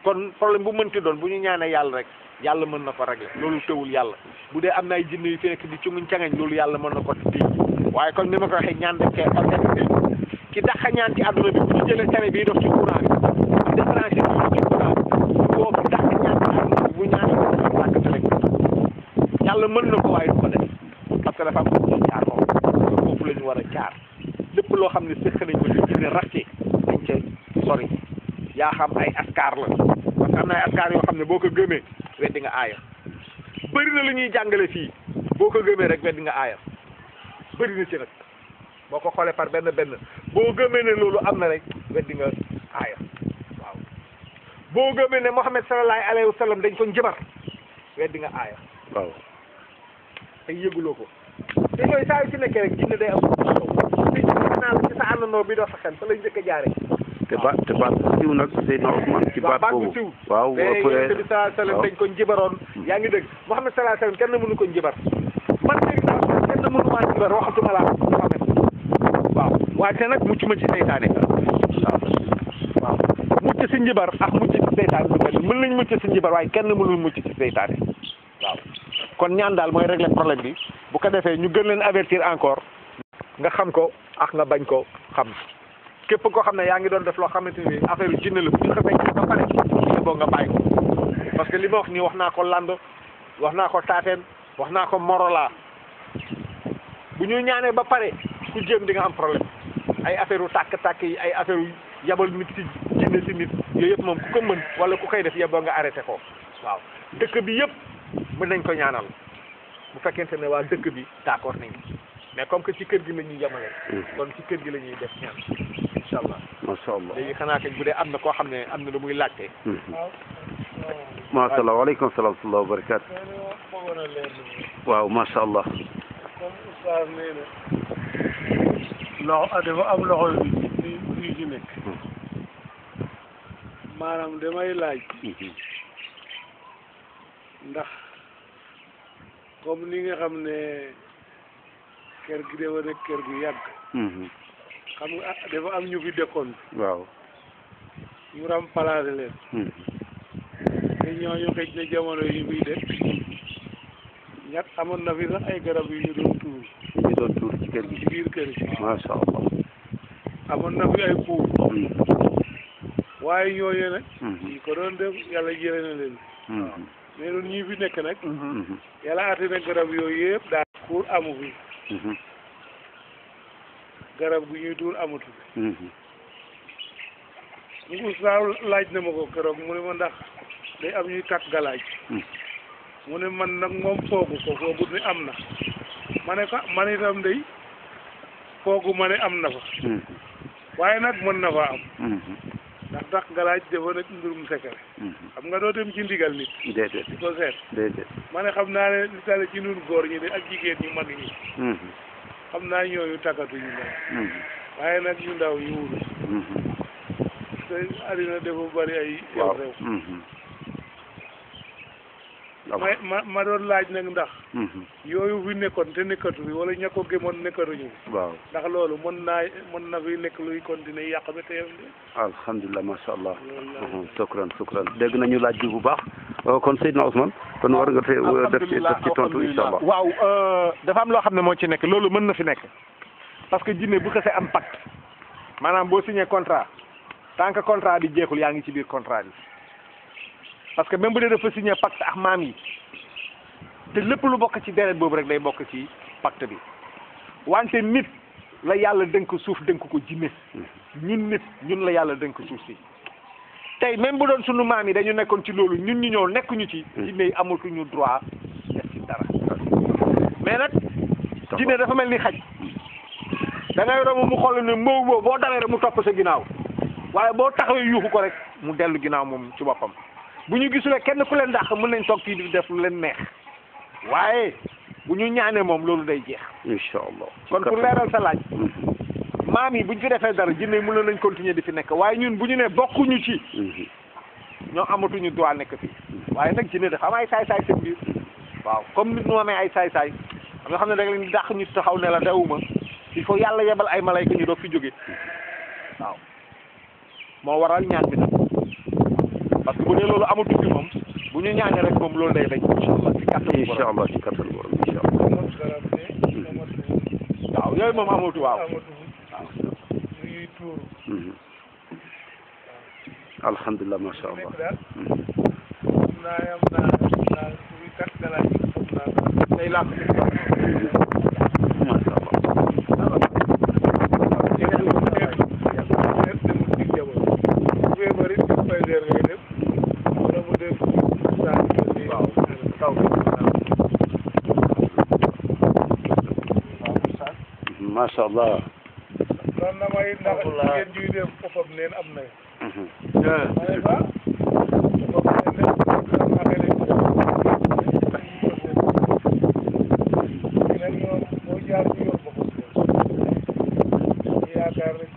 kon problème bu mënti doon bu ñu ñaanee yàlla rek yàlla mën na ko régler loolu tëwul yàlla bu dee am na ay jinne yu fi nekk di cunguñ cangañ loolu yàlla mën na ko di waaye kon ni ma ko waxee ñaan dañ koy organisé ki dàqa ñaan ci àdduna bi bu ñu jëlee télé bii dox ci courant bi débranché bi ci courant bi koo dàq ñaan ci àdduna bi bu ñaanee ko am làkk télé yàlla mën na ko waaye du ko def parce que dafa am lu ñu jaar moom foofu la ñu war a jaar lépp loo xam ne sëq nañ ko ci jinne racce dañ ca sori yaa xam ay askar la parce que am na ay askar yoo xam ne boo ko gëmee weddi nga aaya bëri na lu ñuy jàngale fii boo ko gëmee rek weddi nga aaya bëri na ci nag boo ko xoolee par benn boo gëmee ne loolu am na rek weddi nga aaya waaw boo gëmee ne Muhammad sallallahu alayhi wa sallam dañ ko njëbar weddi nga aaya waaw te yëguloo ko te yooyu saa yu ci nekkee rek jinne day am te naa la ci sa àndandoo bi doo sa xel fa lay njëkk a jaaree te baat bu siw nag Seydina Ousmane ci baat boobu siw waaw Yonent bi sallallahu alayhi wa sallam dañ ko njibaroon yaa ngi dégg Muhammad sallallahu alayhi wa sallam kenn mënu ko njibar man Seydina Ousmane kenn mënu maa njibar waxatuma laa Muhammad waaw waaye te nag mucc ma ci seytaane waaw mucc si njibar ak mucc ci seytaane lu mel mën nañ mucc si njibar waaye kenn mënul mucc ci seytaane waaw kon ñaan daal mooy régler problème bi bu ko defee ñu gën leen avertir encore nga xam ko ak nga bañ ko xam képp koo xam ne yaa ngi doon def loo xamante ni affaire yu jinne la bu ñu ko fekkee ba pare boo nga bàyyi ko parce que li ma wax nii wax naa ko Land wax naa ko Taateen wax naa ko Morola bu ñu ñaanee ba pare ku jéem di nga am problème ay affaire yu tàkk-tàkk yi ay affaire yu yabal nit ci jinne si nit yooyu yëpp moom ku ko mën wala ku koy def yeboo nga arrêté ko waaw dëkk bi yëpp mën nañ ko ñaanal bu fekkente ne waa dëkk bi d'accord nañ mais comme que ci kër gi la ñuy yemale kon ci kër gi la ñuy def ñaan incha allah macha allah léegi xanaa kañ bu dee am na koo xam ne am na lu muy laajte macha allah waaleykum salaam wa barakaatu waaw macha allah comme oustaz nee na loxo dafa am loxo bi ci nekk maanaam damay laaj ndax comme ni nga xam ne kër gi dafa nekk kër gu yàgg xam nga dafa am ñu fi dëkkoon waaw ñu remplacé leen te ñooñu xëj na jamono yi muy dëkk ñett amoon na fi sax ay garab yu ñu doon tuur ci kër gi ci biir kër gi macha allah amoon na fi ay puur waaye ñooñu nag ñi ko doon def yàlla jëlee na leen mais ñun ñii fi nekk nag yàlla ati na garab yooyu yëpp daal puur amu fi garab gu ñuy tuur amatu fi ñu ustaas laaj na ma ko keroog mu ne ma ndax day am ñuy takk galaaj mu ne man nag moom foogu ne am na ma ne ko man itam day foogu ma ne am na fa waaye nag mën na fa am ndax tax galaaj dafa nekk mbirum secret xam nga doo dem ci ndigal nit déedéet di ko seet déedéet ma ne xam naa ne li tale ci nun góor ñi de ak jigéen ñi mag ñi xam naa ñooñu takkatuñu moom waaye nag ñu ndaw ñu wuru te àddina dafa bari ay xew ma doon laaj nag ndax yooyu fi nekkoon te nekkatu fi wala ña ko gëmoon nekkatuñu waaw ndax loolu mën na fi nekk luy continuer yàq ba teyam de alhamdulilah macha allah shukran dégg nañu laaj bi bu baax kon Seydina Ousmane kon war nga te def ci tontu incha allah waaw dafa am loo xam ne moo ci nekk loolu mën na fi nekk parce que jinne bu xasee am pacte maanaam boo signé contrat tant que contrat bi jeexul yaa ngi ci biir contrat bi parce que même bu dee dafa signé pacte ak maam yi te lépp lu bokk ci deret boobu rek day bokk ci pacte bi wante nit la yàlla dënk suuf dënk ko jinne ñun nit ñun la yàlla dënk suuf si tey même bu doon sunu maam yi dañu nekkoon ci loolu ñun ñu ñëw nekkuñu ci jinne yi amatuñu droit def ci dara mais nag jinne dafa mel ni xaj da ngay romb mu xool ne mbow boobu boo dawee rek mu topp sa ginnaaw waaye boo taxawee yuuxu ko rek mu dellu ginnaaw moom ci boppam bu ñu gisulee kenn ku leen dàq mën nañ toog fii di def lu leen neex waaye bu ñu ñaanee moom loolu day jeex incha allah kon pour leeral sa laaj maam yi bu ñu fi defee dara jinne mën nañ continuer di fi nekk waaye ñun bu ñu nee bokkuñu ci ñoo amatuñu droit nekk fi waaye nag jinne dafa am ay saay-saay seen biir waaw comme nit ñu amee ay saay-saay am nga xam ne da nga leen di dàq ñu taxaw ne la dewuma il faut yàlla yebal ay malayka ñu doog fi jóge waaw moo waral ñaan bi nag parce que bu dee loolu amatu fi moom bu ñu ñaanee rek moom loolu day dañ incha allah ci kattan borom incha allah waaw yooyu moom amatu waaw alhamdulilah macha allah day làkk macha allah noonu na may ndax jigéen juy def fofam neen am na boo jaar ci yoon boppam yaakaar rek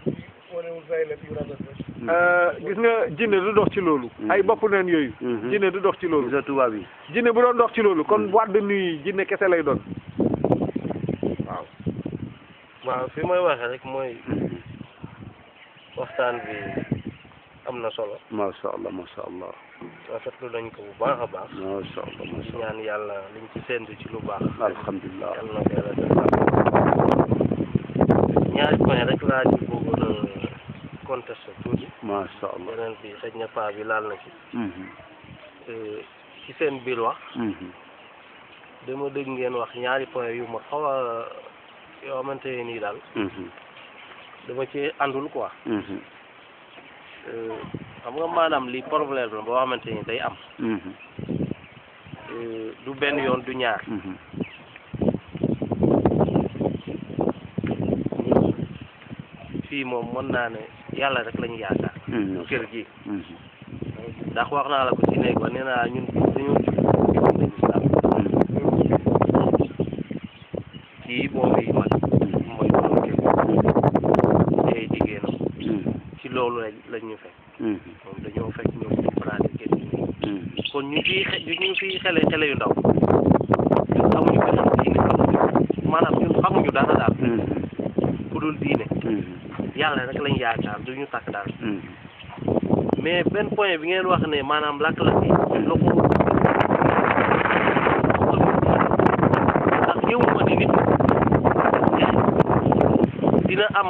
wanewul say la yu rafet rek gis nga jinne du dox ci loolu ay bopp neen yooyu jinne du dox ci loolu sa tubaab yi jinne bu doon dox ci loolu kon boîte de nuit jinne kese lay doon waaw fi may waxee rek mooy waxtaan bi am na solo macha allah macha allah rafetlu nañ ko bu baax a baax macha allah macha allah ñaan yàlla liñ ci séntu ci lu baax alhamdulilah yàlla na ko yàlla defal ñaari point rek laa ci bëggoon a contesté tuuti macha allah beneen bi xëj na paa bi laal na ci ci seen biir wax dama dégg ngeen wax ñaari point yu ma xaw a yoo xamante ne nii daal dama ci àndul quoi xam nga maanaam li problème la boo xamante ni day am du benn yoon du ñaar fii moom mën naa ne yàlla rek lañu yaakaar kër gi ndax wax naa la ko ci néeg ba nee naa ñun dañoo jub islam kii boobu mag mooy borom kër ay jigéenam ci loolu lañ ñu fekk moom dañoo fekk ñoom ñu pratiquer kon ñu fiy xele yu ndaw ñun xamuñu beneen diine maanaam ñun xamuñu dara daal ku dul diine yàlla rek lañ yaakaar du ñu takk daal mais benn point bi ngeen wax ne maanaam lakk-lakk yi la ko ndax yow ma ni nit dina am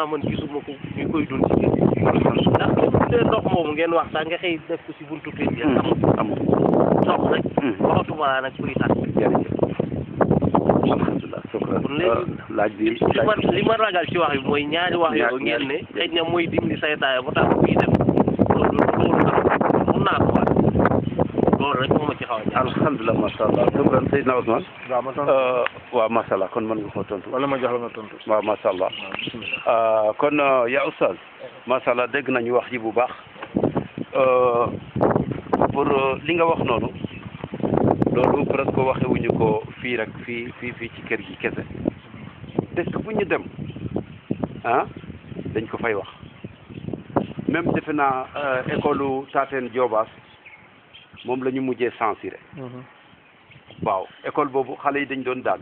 man gisuma ko ñu koy dund ci ndax bu dee ndox moomu ngeen wax sax nga xëy def ko ci buntu kër gi amul ndox rek waxatuma nag kuy tàkk kon léegi li ma ragal ci wax bi mooy ñaari wax yooyu ngeen ne xëy na mooy dindi saytaay bu tax kuy dem loolu mun naa ko wax loolu rek moo ma ci xaw a alhamdulilah macha allah shukran Seydina Ousmane waaw macha allah kon mën nga ko tontu wala ma jox la nga tontu waaw macha allah kon yaa oustaz macha allah dégg nañu wax ji bu baax pour li nga wax noonu loolu presque waxewuñu ko fii rek fii ci kër gi kese dëkk bu ñu dem dañ ko fay wax même defe naa école Tateen Diobass moom la ñu mujjee censuré waaw école boobu xale yi dañ doon daan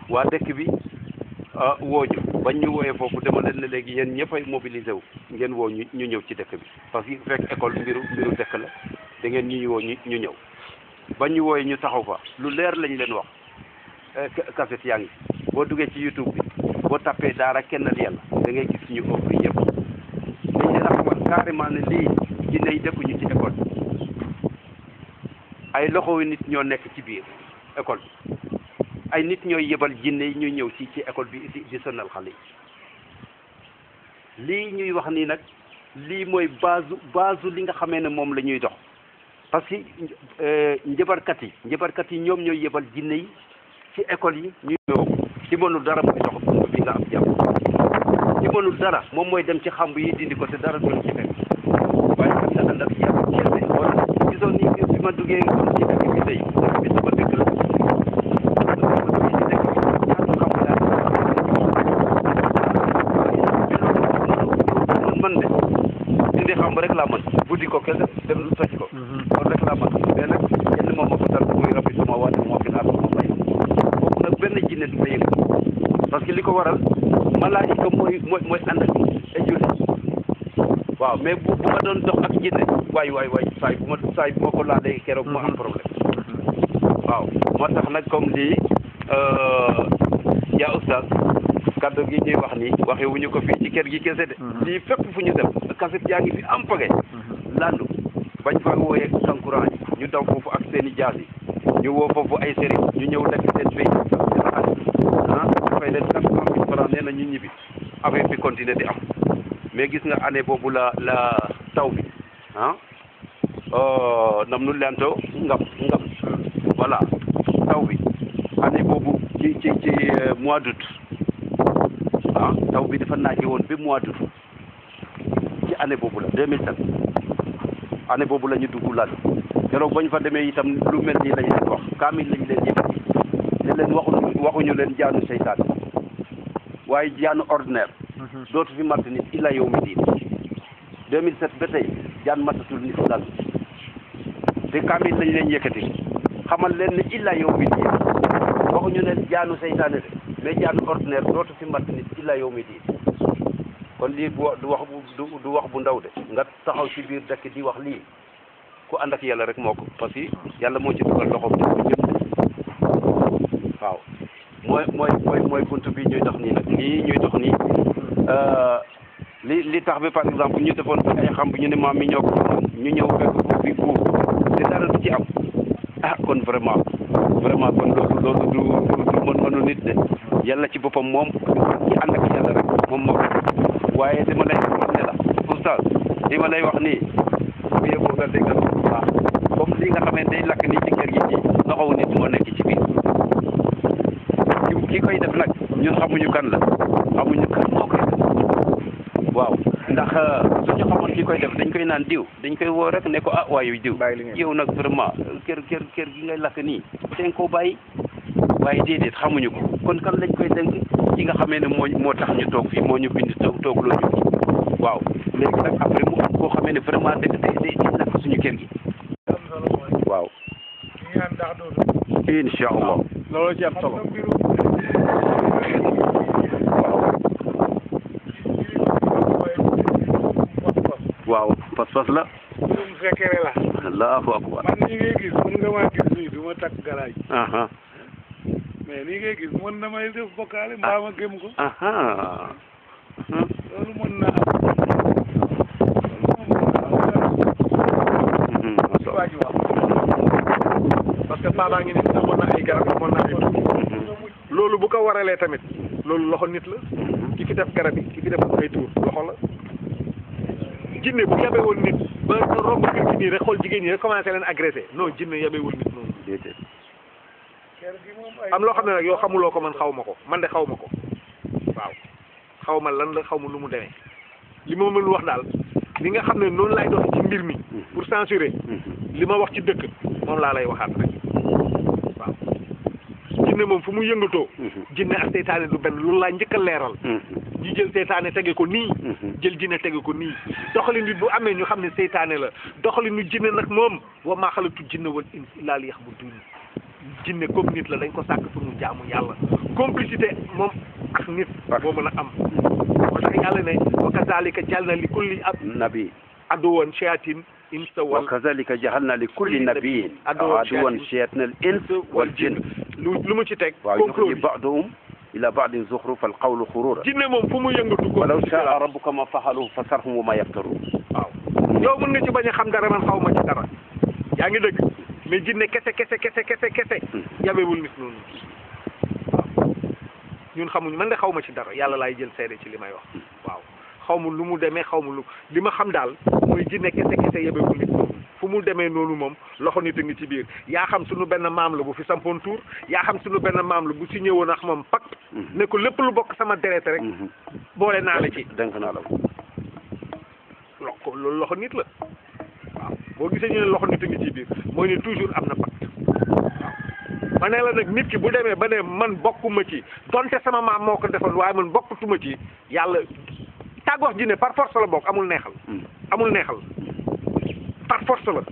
waa dëkk bi wooñu bañ ñu wooyee foofu dama leen ne léegi yéen ñëpp ay mobilisé wu ngeen woo ñu ñëw ci dëkk bi parce que fekk école mbiru dëkk la da ngeen ñu woo ñu ñëw ba ñu wooyee ñu taxaw fa lu leer lañ leen wax cassette yaa ngi boo duggee ci YouTube bi boo tappee daara kennal yàlla da ngay gis ñu offre yëpp dañ leen a xamal carrément ne lii jinne yi dëkkuñu ci école ay loxo nit ñoo nekk ci biir école bi ay nit ñooy yebal jinne yi ñuy ñëw ci école bi di sonal xale yi lii ñuy wax nii nag lii mooy base li nga xamee ne moom la ñuy dox parce que njëbarkat yi ñoom ñooy yebal jinne yi ci école yi ñuy ñëw ci mënul dara mooy dox bunt bi nga am jàmm ci mënul dara moom mooy dem ci xamb yi dindi ko te dara doon ci fekk waaye man nga ànd ak yàlla kese wala gisoon ni bi ma duggee comme ci dëkk bi tey dëkk bi sama dëkk la man de dindi xamb rek laa mën buddi ko kese dem toj ko loolu rek laa mën mais nag yenn moom ma ko tal muy rabbi sama waate moo fi naa sama bay boobu nag benn jinne du fa yëg parce que li ko waral malaayika mooy ànd ak ay julli waaw mais bu ma doon dox ak jinne waay saay bu ma ko laalee keroog ma am problème waaw moo tax nag comme lii yaa oustaz kaddu gi ñuy wax nii waxe wuñu ko fii ci kër gi kese de lii fépp fu ñu dem kaset yaa ngi fi am page landu bañ fa wooyee kankurang yi ñu daw foofu ak seen i jaas yi ñu woo foofu ay sëriñ ñu ñëw lekk seen béy fay leen 400 000 francs nee na ñu ñibbi affaire bi continuer di am mais gis nga année boobu la taw bi nam nu lento ngam voilà taw bi année boobu ci mois d'août taw bi dafa naajee woon ba mois d'août ci année boobu la 2007 année boobu la ñu dugg lan keroog bañ fa demee itam lu mel nii lañ leen wax kaamil lañ leen yëkkati ne leen waxuñu leen jaanu seytaan waaye jaanu ordinaire dootu fi matt nit illa yow mi diin 2007 ba tey jaan matatul nit lan te kaamil lañ leen yëkkati xamal leen ne illa yow mi diin waxuñu leen jaanu seytaane de mais jaanu ordinaire dootu fi matt nit illa yow mi diin kon lii du wax bu ndaw de nga taxaw ci biir dëkk di wax lii ku ànd ak yàlla rek moo ko parce que yàlla moo ci dugal loxoom def ko ñëpp waaw mooy buntu bi ñuy dox nii nag lii ñuy dox nii li tax bi par exemple ñu defoon fi ay xam ñu ne maam mi ñoo ko ñu ñëw fekk ko fi buur te dara du ci am kon vraiment kon loolu du mënu nit de yàlla ci boppam moom ci ànd ak yàlla rek moom moo ko waaye dama lay wax ne la oustaz li ma lay wax nii bu yëgoo nga déggal bu baax comme li nga xamante day lakk nii ci kër gi ci loxowu nit moo nekk ci biir ki koy def nag ñun xamuñu kan la xamuñu kan moo koy def waaw ndax suñu xamoon ki koy def dañ koy naan diw dañ koy woo rek ne ko waaye diw yow nag vraiment kër gi ngay lakk nii te nga koo bàyyi waaye déedéet xamuñu ko kon kan lañ koy dénk ci nga xamee ne moo tax ñu toog fii moo ñu bind toog loo ñu waaw léegi nag après mu am koo xamee ne vraiment day lakk suñu kër gi waaw incha allah loolu ci am solo waaw pas-pas la mbirum fekkere la allahu akbar man nii ngay gis mën nga maa gis nii du ma takk galaaj mais nii ngay gis mën na may def bokkaale mbaa ma gëm ko loolu mën na am waa ji wax parce que paa baa ngi ni amoon na ay garab amoon na ay tur loolu bu ko waralee tamit loolu loxo nit la ki fi def garab yi ki fi def ay tur loxo la jinne bu yabee woon nit ba romb kër gi nii rek xool jigéen ñi rek commencé leen agressé non jinne yabee woon nit noonu déedéet am loo xam ne nag yow xamuloo ko man xaw ma ko man de xaw ma ko waaw xaw ma lan la xaw ma lu mu demee li ma mën wax daal li nga xam ne noonu laay dox ci mbir mi pour censurer li ma wax ci dëkk moom laa lay waxaat rek waaw jinne moom fu mu yëngatoo jinne ak seytaane du benn loolu laa njëkk a leeral ñu jël seytaane tege ko nii jël jinne tege ko nii doxalin bi bu amee ñu xam ne seytaane la doxalinu jinne nag moom wa maa xalaqtu jinne wal insa illaa liya'buduun jinne comme nit la dañ ko sàkk pour mu jaamu yàlla complicité moom ak nit moo mën a am moo tax yàlla ne wa kazaalika ja'alnaa li kulli nabi aduwan shayatin insa wal وكذلك جعلنا لكل نبي عدوا شياطين الإنس والجن lu mu ci teg ويوحي بعضهم إلى بعض زخرف القول غرورا jinne moom fu mu yëngatu ko ولو شاء ربك ما فعلوه فذرهم وما يفترون waaw yow mën nga ci bañ a xam dara man xaw ma ci dara yaa ngi dëgg mais jinne kese yabewul nit noonu waaw ñun xamuñu man de xaw ma ci dara yàlla laay jël seede ci li may wax waaw xaw ma lu mu demee xaw ma li ma xam daal mooy jinne kese yabewul nit noonu fu mu demee noonu moom loxo nit a ngi ci biir yaa xam suñu benn maam la bu fi sampoon tuur yaa xam suñu benn maam la bu si ñëwoon ak moom pacte ne ko lépp lu bokk sama deret rek boole naa la ci dénk naa la ko loolu loxo nit la waaw boo gisee ñu ne loxo nit a ngi ci biir mooy ne toujours am na pacte waaw ma ne la nag nit ki bu demee ba ne man bokkuma ci donte sama maam moo ko defoon waaye man bokkutuma ci yàlla tàggox ji ne par force la bokk amul neexal par force la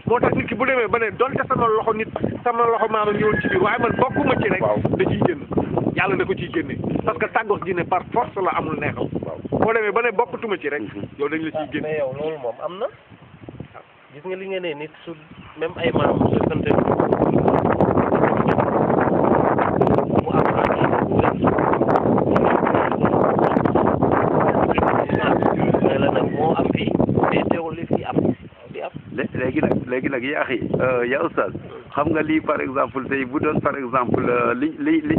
moo tax nit ki bu demee ba ne donte sama loxo maama ñëwoon ci biir waaye man bokkuma ci rek da ciy génn yàlla da ko ciy génne parce que tàggox ji ne par force la amul neexal boo demee ba ne bokkutuma ci rek yow dañ la ciy génne mais yow loolu moom am na gis nga li nga ne nit su même ay maam su sante mu am la nag moo am fii mais teewul li fii am léegi nag yaa oustaz xam nga lii par exemple tey bu doon par exemple li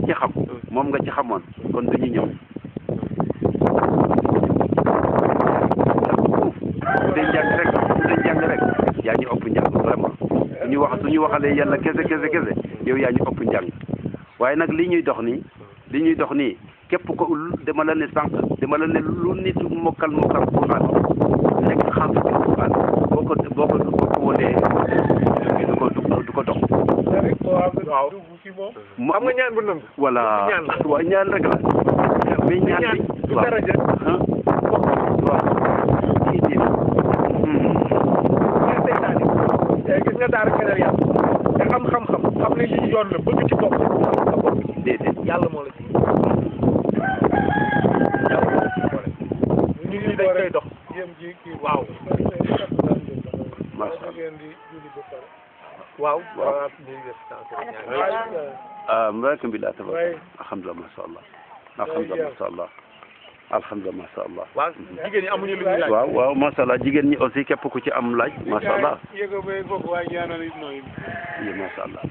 ci xam moom nga ci xamoon kon duñu ñëw bu dee njàng rek yaa ñu ëpp njàng vraiment suñu waxalee yàlla kese yow yaa ñu ëpp njàng waaye nag li ñuy dox nii képp ko dama la ne sànq dama la ne lu nit mokkal Quran nekk xam Quran boo ko wonee du ko dox waaw xam nga ñaan bu nangu voilà waaw ñaan rek la mais ñaan bi du daraja gis nga daara keneen yàlla te am xam-xam xam ne lii yoon la bëgg ci bopp nga bopp ci déedéet yàlla moo la ci ñu ngi dañ koy dox waaw waaw mbaraka billah tabaraka alhamdulillah masha Allah alhamdulillah masha Allah waaw jigéen ñi amuñu lu ñuy laaj waaw masha Allah jigéen ñi aussi képp ku ci am laaj masha Allah masha Allah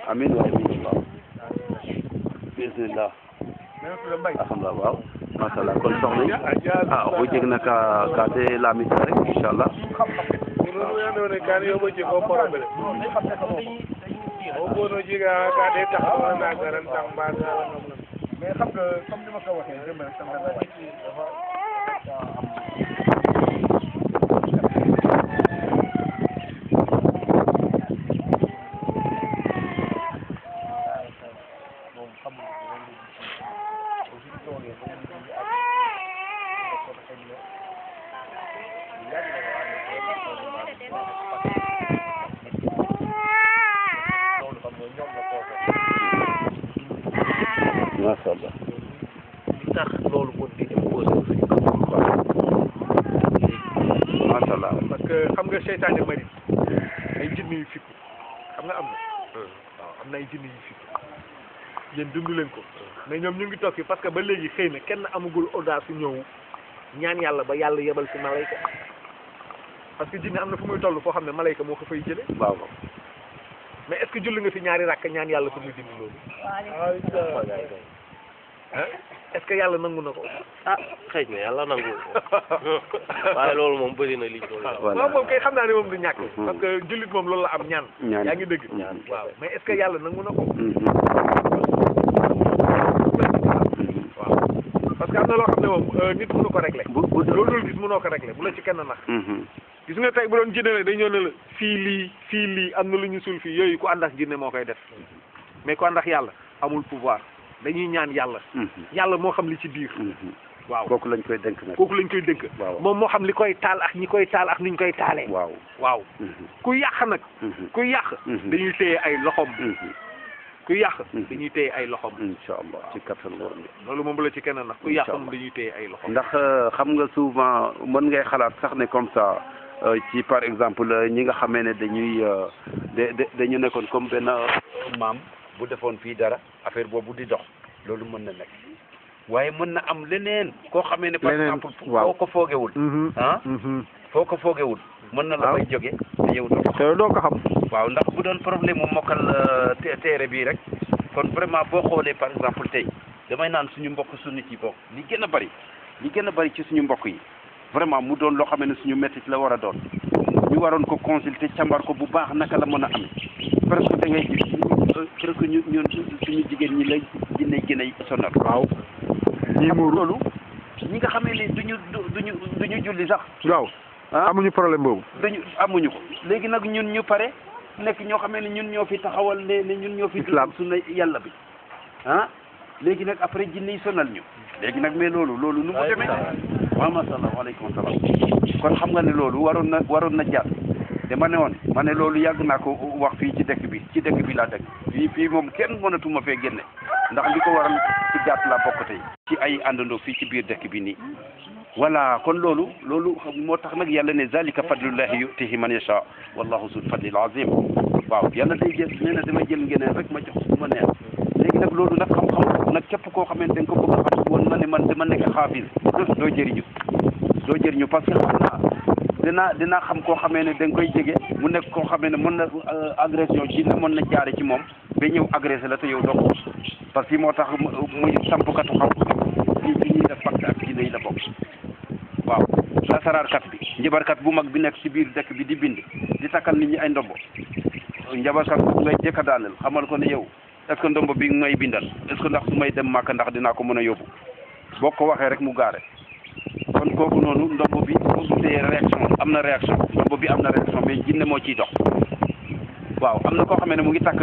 amin wa amin Allah bismillah alhamdulillah waaw masha Allah kon soxna yi o jeg na ka te lamita rek inchallah mais xam nga comme ni ma ko waxee jëm rek sama masha Allah li tax loolu kon di imposé masha Allah parce que xam nga seytaane mari ay jinne yu fipp xam nga am na waaw am na ay jinne yu fipp yéen dund leen ko mais ñoom ñu ngi toog fi parce que ba léegi xëy na kenn amagul audace su ñëw ñaan yàlla ba yàlla yebal ci malayka parce que jinne am na fu muy toll foo xam ne malayka moo ko fay jële waaw mais est-ce que julli nga fi ñaari rakk ñaan yàlla pour muy dindi loolu est-ce que yàlla nangu na ko xëy na yàlla nangu waaye loolu moom bëri na liñ ko waaw moom kay xam naa ne moom du ñàkk parce que jullit moom loolu la am ñaan yaa ngi dëgg waaw mais est-ce que yàlla nangu na ko waaw parce que am na loo xam ne moom nit mënu ko régler loolu dul gis mënoo ko régler bu la ci kenn nax gis nga tey bu doon jinne la day ñëw ne la fii lii am na lu ñu suul fii yooyu ku ànd ak jinne moo koy def mais ku ànd ak yàlla amul pouvoir dañuy ñaan yàlla yàlla moo xam li ci biir waaw kooku lañ koy dénk nag kooku lañ koy dénk moom moo xam li koy taal ak ñi koy taal ak ni ñu koy taalee waaw ku yàq nag ku yàq dañuy téye ay loxom ku yàq dañuy téye ay loxom incha allah ci kattan borom bi. loolu moom bu la ci kenn ndax ku yàq moom dañuy téye ay loxom ndax xam nga souvent mën ngay xalaat sax ne comme ça ci par exemple ñi nga xamee ne dañuy dañu nekkoon comme benn maam bu defoon fii dara affaire boobu di dox loolu mën na nekk waaye mën na am leneen koo xamee ne par exemple foo ko foogewul foo ko foogewul mën na la fay jóge te yow doo ko xam waaw ndax bu doon problème mu mokkal téere bii rek kon vraiment boo xoolee par exemple tey damay naan suñu mbokk sunnit yi bokk li gën a bari ci suñu mbokk yi vraiment mu doon loo xam ne suñu métit la war a doon ñu waroon ko consulter càmbar ko bu baax naka la mën a am presque da ngay gis presque ñun suñu jigéen ñi lay gën a sonal. waaw ñii muuru loolu ñi nga xamee ne duñu julli sax. waaw amuñu problème boobu. amuñu ko léegi nag ñun ñu pare nekk ñoo xamee ne ñun ñoo fi taxawal ne ñun ñoo fi. islam suñu yàlla bi léegi nag après jinne yi sonal ñu. léegi nag mais loolu nu mu demee. waaw macha allah waaleykum salaam. kon xam nga ne loolu waroon na jaar te ma ne loolu yàgg naa ko wax fii ci dëkk bi laa dëkk fii moom kenn mënatuma fee génne ndax li ko waral ci gàtt laa bokk tey ci ay àndandoo fii ci biir dëkk bi nii. voilà kon loolu moo tax nag yàlla ne zalika fadlullahi yutihi man yasha wallahu zul fadlil azim waaw yàlla day jël nee na damay jël ngeneen rek ma jox su ma neex léegi nag loolu nag xam-xam nag képp koo xamante ne ko bëgg a xam woon ma ne man dama nekk xaafis doo jëriñu parce que xam naa dinaa xam koo xamee ne da nga koy jege mu nekk koo xamee ne mën na agression ci ne mën na jaare ci moom ba ñëw agressé la te yow doo ko parce que moo tax muy sampkatu xam ci ñuy def pacte ak jinne yi la bokk waaw lasaraarkat bi njabarkat bu mag bi nekk ci biir dëkk bi di bind di takkal nit ñi ay ndombo njabarkat bu ngay jëkk a daaneel xamal ko ne yow est-ce que ndombo bi may bindal est-ce que ndax su may dem màkk ndax dinaa ko mën a yóbbu boo ko waxee rek mu gaare kon kooku noonu ndombo bi boo gisee réaction am na réaction ndombo bi am na réaction mais jinne moo ciy dox waaw am na koo xamee ne mu ngi takk